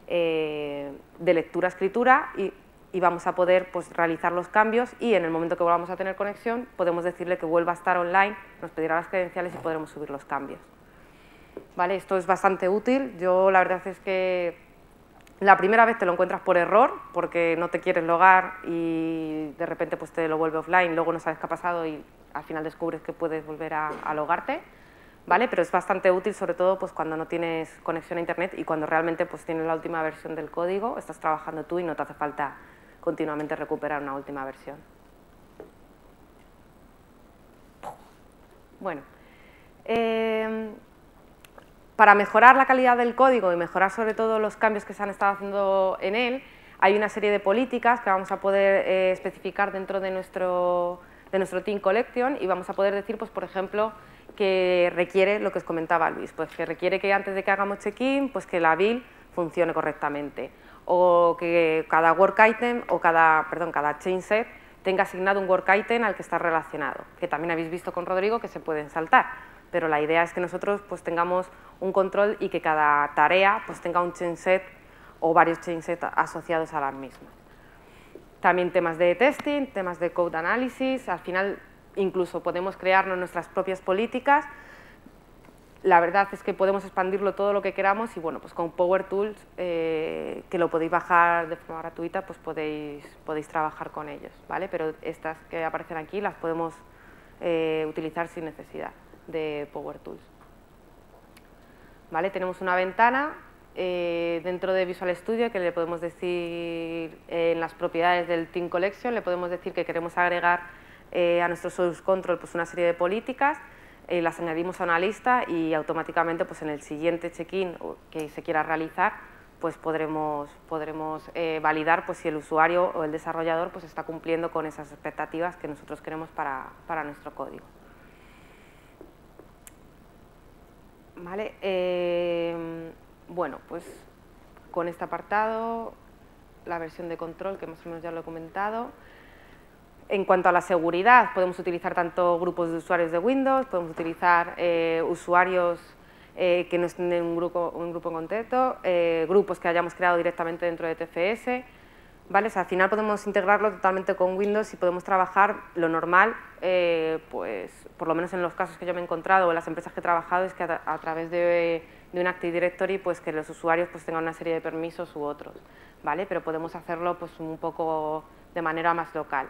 de lectura-escritura y vamos a poder pues, realizar los cambios y en el momento que volvamos a tener conexión podemos decirle que vuelva a estar online, nos pedirá las credenciales y podremos subir los cambios. ¿Vale? Esto es bastante útil. Yo la verdad es que la primera vez te lo encuentras por error porque no te quieres logar y de repente pues, te lo vuelve offline, luego no sabes qué ha pasado y al final descubres que puedes volver a logarte. ¿Vale? Pero es bastante útil, sobre todo pues, cuando no tienes conexión a internet y cuando realmente pues, tienes la última versión del código, estás trabajando tú y no te hace falta continuamente recuperar una última versión. Bueno, para mejorar la calidad del código y mejorar sobre todo los cambios que se han estado haciendo en él, hay una serie de políticas que vamos a poder especificar dentro de nuestro Team Collection y vamos a poder decir, pues, por ejemplo, que requiere lo que os comentaba Luis, pues que requiere que antes de que hagamos check-in, pues que la build funcione correctamente, o que cada work item o cada chain set tenga asignado un work item al que está relacionado, que también habéis visto con Rodrigo que se pueden saltar, pero la idea es que nosotros pues, tengamos un control y que cada tarea pues, tenga un chain set o varios chain sets asociados a las mismas. También temas de testing, temas de code analysis, al final incluso podemos crearnos nuestras propias políticas. La verdad es que podemos expandirlo todo lo que queramos y bueno, pues con Power Tools, que lo podéis bajar de forma gratuita, pues podéis trabajar con ellos, ¿vale? Pero estas que aparecen aquí las podemos utilizar sin necesidad de Power Tools. ¿Vale? Tenemos una ventana dentro de Visual Studio que le podemos decir en las propiedades del Team Collection, le podemos decir que queremos agregar a nuestro Source Control pues una serie de políticas, las añadimos a una lista y automáticamente pues en el siguiente check-in que se quiera realizar pues podremos validar pues si el usuario o el desarrollador pues está cumpliendo con esas expectativas que nosotros queremos para nuestro código. ¿Vale? Bueno, pues con este apartado, la versión de control que más o menos ya lo he comentado. En cuanto a la seguridad, podemos utilizar tanto grupos de usuarios de Windows, podemos utilizar usuarios que no estén en un grupo en concreto, grupos que hayamos creado directamente dentro de TFS, ¿vale? O sea, al final podemos integrarlo totalmente con Windows y podemos trabajar lo normal, pues por lo menos en los casos que yo me he encontrado o en las empresas que he trabajado, es que a través de un Active Directory, pues que los usuarios pues tengan una serie de permisos u otros, ¿vale? Pero podemos hacerlo pues un poco de manera más local,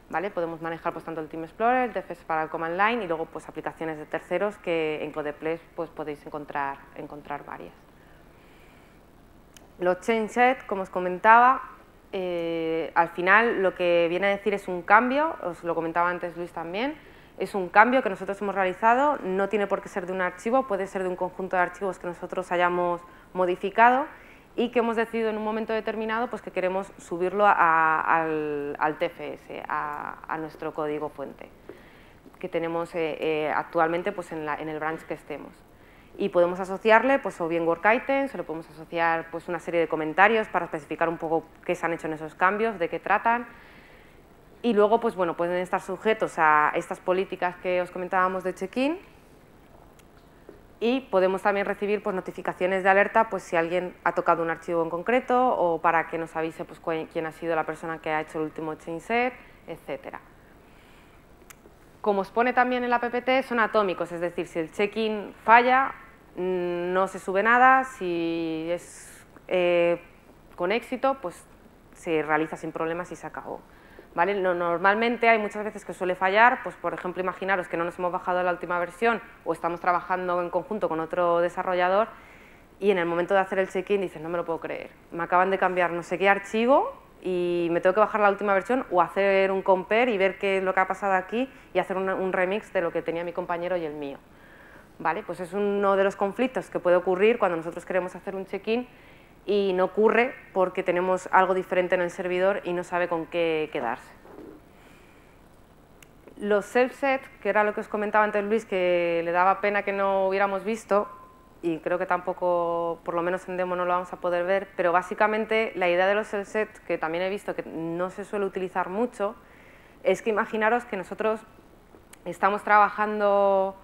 ¿vale? Podemos manejar pues tanto el Team Explorer, el TFS para el Command Line y luego pues aplicaciones de terceros que en Codeplex pues podéis encontrar varias. Los change set, como os comentaba, al final lo que viene a decir es un cambio, os lo comentaba antes Luis también, es un cambio que nosotros hemos realizado, no tiene por qué ser de un archivo, puede ser de un conjunto de archivos que nosotros hayamos modificado y que hemos decidido en un momento determinado pues que queremos subirlo al TFS, a nuestro código fuente que tenemos actualmente pues en el branch que estemos. Y podemos asociarle pues o bien work items, o le podemos asociar pues una serie de comentarios para especificar un poco qué se han hecho en esos cambios, de qué tratan. Y luego pues bueno, pueden estar sujetos a estas políticas que os comentábamos de check-in. Y podemos también recibir pues, notificaciones de alerta pues, si alguien ha tocado un archivo en concreto o para que nos avise pues, quién ha sido la persona que ha hecho el último change set, etc. Como os pone también en la PPT, son atómicos, es decir, si el check-in falla, no se sube nada, si es con éxito, pues se realiza sin problemas y se acabó. ¿Vale? Normalmente hay muchas veces que suele fallar, pues por ejemplo imaginaros que no nos hemos bajado la última versión o estamos trabajando en conjunto con otro desarrollador y en el momento de hacer el check-in dices no me lo puedo creer, me acaban de cambiar no sé qué archivo y me tengo que bajar la última versión o hacer un compare y ver qué es lo que ha pasado aquí y hacer un remix de lo que tenía mi compañero y el mío. ¿Vale? Pues es uno de los conflictos que puede ocurrir cuando nosotros queremos hacer un check-in y no ocurre porque tenemos algo diferente en el servidor y no sabe con qué quedarse. Los self-set, que era lo que os comentaba antes Luis, que le daba pena que no hubiéramos visto, y creo que tampoco, por lo menos en demo no lo vamos a poder ver, pero básicamente la idea de los self-set, que también he visto que no se suele utilizar mucho, es que imaginaros que nosotros estamos trabajando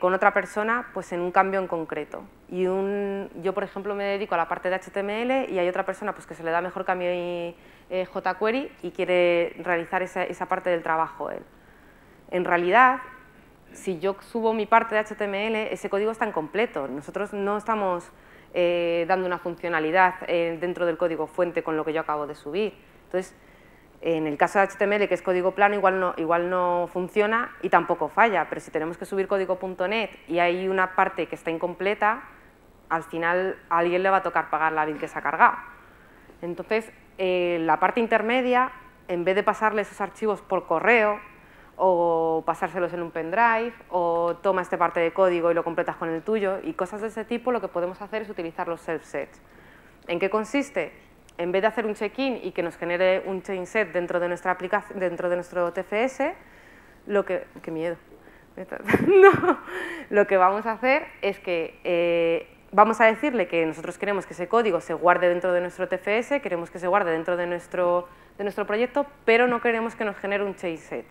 con otra persona pues en un cambio en concreto. Y yo, por ejemplo, me dedico a la parte de HTML y hay otra persona pues, que se le da mejor cambio jQuery y quiere realizar esa parte del trabajo él. En realidad, si yo subo mi parte de HTML, ese código está incompleto. Nosotros no estamos dando una funcionalidad dentro del código fuente con lo que yo acabo de subir. Entonces, en el caso de HTML, que es código plano, igual no funciona y tampoco falla, pero si tenemos que subir código.net y hay una parte que está incompleta, al final a alguien le va a tocar pagar la build que se ha cargado. Entonces, la parte intermedia, en vez de pasarle esos archivos por correo o pasárselos en un pendrive o toma esta parte de código y lo completas con el tuyo y cosas de ese tipo, lo que podemos hacer es utilizar los self-sets. ¿En qué consiste? En vez de hacer un check-in y que nos genere un change set dentro de nuestra aplicación, dentro de nuestro TFS, ¡qué miedo! No, lo que vamos a hacer es que vamos a decirle que nosotros queremos que ese código se guarde dentro de nuestro TFS, queremos que se guarde dentro de nuestro proyecto, pero no queremos que nos genere un change set.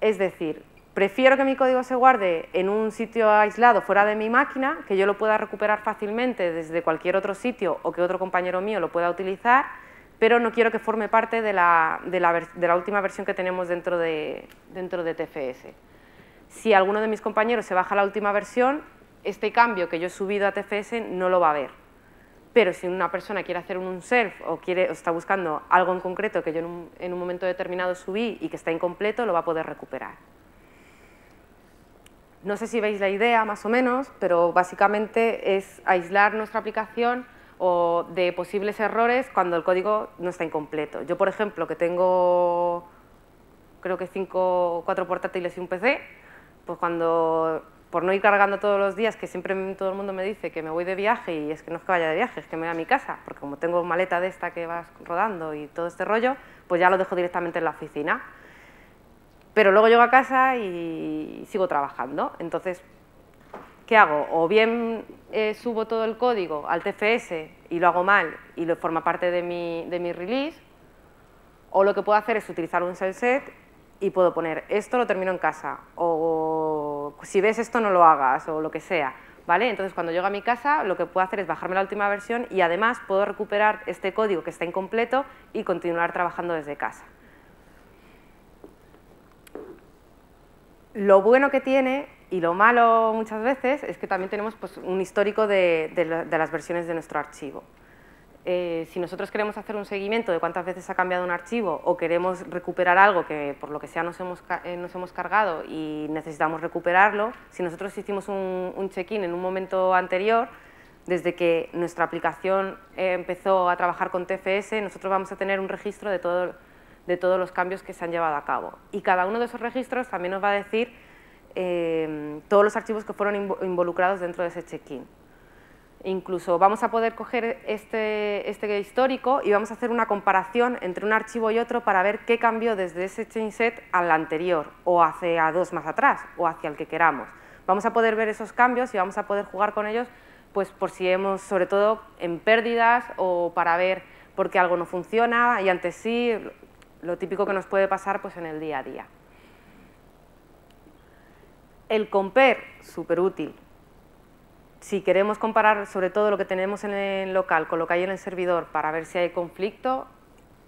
Es decir, prefiero que mi código se guarde en un sitio aislado fuera de mi máquina, que yo lo pueda recuperar fácilmente desde cualquier otro sitio o que otro compañero mío lo pueda utilizar, pero no quiero que forme parte de la última versión que tenemos dentro de TFS. Si alguno de mis compañeros se baja la última versión, este cambio que yo he subido a TFS no lo va a ver. Pero si una persona quiere hacer un self o está buscando algo en concreto que yo en un momento determinado subí y que está incompleto, lo va a poder recuperar. No sé si veis la idea, más o menos, pero básicamente es aislar nuestra aplicación o de posibles errores cuando el código no está incompleto. Yo, por ejemplo, que tengo, creo que 4 portátiles y un PC, pues por no ir cargando todos los días, que siempre todo el mundo me dice que me voy de viaje y es que no es que vaya de viaje, es que me voy a mi casa, porque como tengo maleta de esta que vas rodando y todo este rollo, pues ya lo dejo directamente en la oficina. Pero luego llego a casa y sigo trabajando. Entonces, ¿qué hago? O bien subo todo el código al TFS y lo hago mal y lo forma parte de mi release, O lo que puedo hacer es utilizar un shell set y puedo poner esto lo termino en casa, o si ves esto no lo hagas, o lo que sea, ¿vale? Entonces cuando llego a mi casa lo que puedo hacer es bajarme la última versión y además puedo recuperar este código que está incompleto y continuar trabajando desde casa. Lo bueno que tiene y lo malo muchas veces es que también tenemos pues, un histórico de las versiones de nuestro archivo. Si nosotros queremos hacer un seguimiento de cuántas veces ha cambiado un archivo o queremos recuperar algo que por lo que sea nos hemos cargado y necesitamos recuperarlo, si nosotros hicimos un check-in en un momento anterior, desde que nuestra aplicación empezó a trabajar con TFS, nosotros vamos a tener un registro de todos los cambios que se han llevado a cabo. Y cada uno de esos registros también nos va a decir todos los archivos que fueron involucrados dentro de ese check-in. Incluso vamos a poder coger este histórico y vamos a hacer una comparación entre un archivo y otro para ver qué cambió desde ese change set al anterior, o hacia 2 más atrás, o hacia el que queramos. Vamos a poder ver esos cambios y vamos a poder jugar con ellos, pues por si hemos, sobre todo en pérdidas, o para ver por qué algo no funciona, y antes sí, lo típico que nos puede pasar pues en el día a día. El compare, súper útil. Si queremos comparar sobre todo lo que tenemos en el local con lo que hay en el servidor para ver si hay conflicto,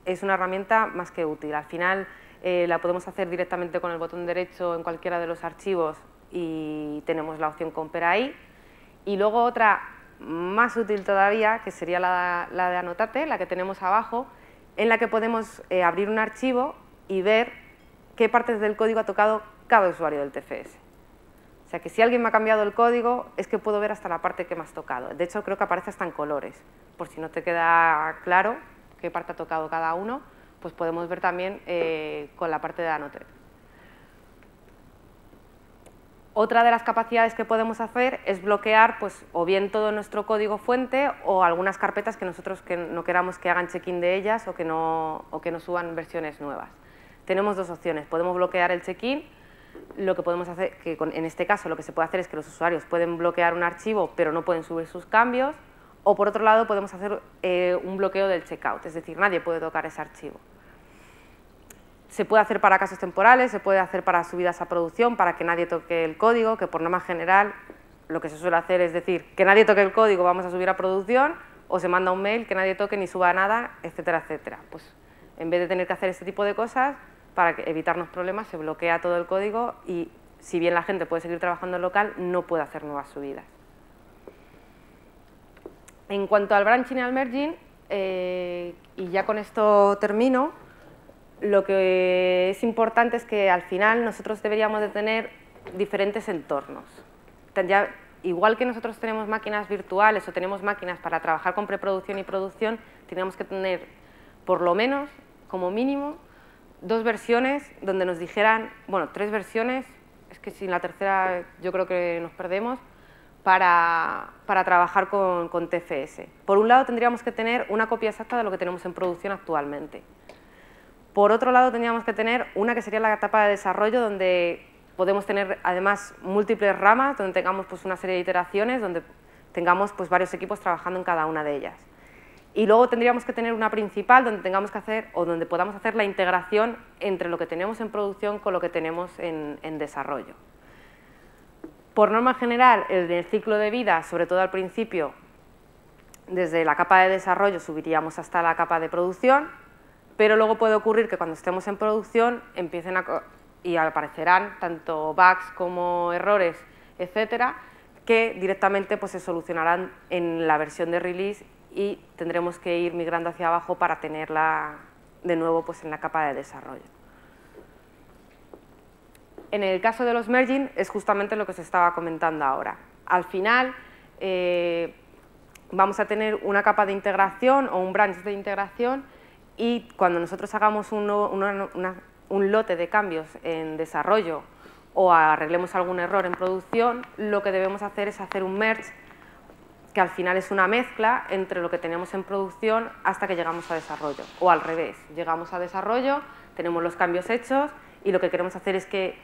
es una herramienta más que útil. Al final la podemos hacer directamente con el botón derecho en cualquiera de los archivos y tenemos la opción compare ahí. Y luego otra más útil todavía, que sería la de Anotate, la que tenemos abajo, en la que podemos abrir un archivo y ver qué partes del código ha tocado cada usuario del TFS. O sea que si alguien me ha cambiado el código, es que puedo ver hasta la parte que me has tocado. De hecho, creo que aparece hasta en colores. Por si no te queda claro qué parte ha tocado cada uno, pues podemos ver también con la parte de Annotate. Otra de las capacidades que podemos hacer es bloquear pues, o bien todo nuestro código fuente o algunas carpetas que nosotros no queramos que hagan check-in de ellas o que no suban versiones nuevas. Tenemos dos opciones. Podemos bloquear el check-in. Lo que podemos hacer, que en este caso lo que se puede hacer es que los usuarios pueden bloquear un archivo pero no pueden subir sus cambios, o por otro lado podemos hacer un bloqueo del checkout, es decir, nadie puede tocar ese archivo. Se puede hacer para casos temporales, se puede hacer para subidas a producción, para que nadie toque el código, que por norma general lo que se suele hacer es decir que nadie toque el código, vamos a subir a producción, o se manda un mail que nadie toque ni suba nada, etcétera, etcétera. Pues en vez de tener que hacer este tipo de cosas, para evitarnos problemas, se bloquea todo el código y si bien la gente puede seguir trabajando en local, no puede hacer nuevas subidas. En cuanto al branching y al merging, y ya con esto termino, lo que es importante es que al final nosotros deberíamos de tener diferentes entornos. Igual que nosotros tenemos máquinas virtuales o tenemos máquinas para trabajar con preproducción y producción, tenemos que tener por lo menos, como mínimo, 2 versiones donde nos dijeran, bueno, 3 versiones, es que sin la tercera yo creo que nos perdemos, para trabajar con TFS. Por un lado tendríamos que tener una copia exacta de lo que tenemos en producción actualmente. Por otro lado tendríamos que tener una que sería la etapa de desarrollo, donde podemos tener además múltiples ramas, donde tengamos pues, una serie de iteraciones, donde tengamos pues, varios equipos trabajando en cada una de ellas. Y luego tendríamos que tener una principal donde tengamos que hacer o donde podamos hacer la integración entre lo que tenemos en producción con lo que tenemos en desarrollo. Por norma general, el ciclo de vida, sobre todo al principio, desde la capa de desarrollo subiríamos hasta la capa de producción, pero luego puede ocurrir que cuando estemos en producción empiecen y aparecerán tanto bugs como errores, etcétera, que directamente pues, se solucionarán en la versión de release y tendremos que ir migrando hacia abajo para tenerla de nuevo pues, en la capa de desarrollo. En el caso de los merging es justamente lo que se estaba comentando ahora. Al final vamos a tener una capa de integración o un branch de integración y cuando nosotros hagamos un lote de cambios en desarrollo o arreglemos algún error en producción, lo que debemos hacer es hacer un merge que al final es una mezcla entre lo que tenemos en producción hasta que llegamos a desarrollo, o al revés, llegamos a desarrollo, tenemos los cambios hechos y lo que queremos hacer es que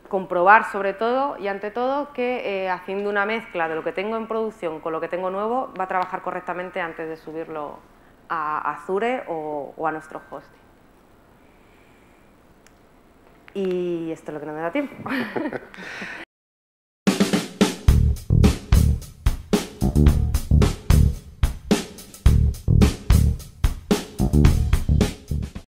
comprobar sobre todo y ante todo que haciendo una mezcla de lo que tengo en producción con lo que tengo nuevo va a trabajar correctamente antes de subirlo a Azure o a nuestro hosting. Y esto es lo que no me da tiempo.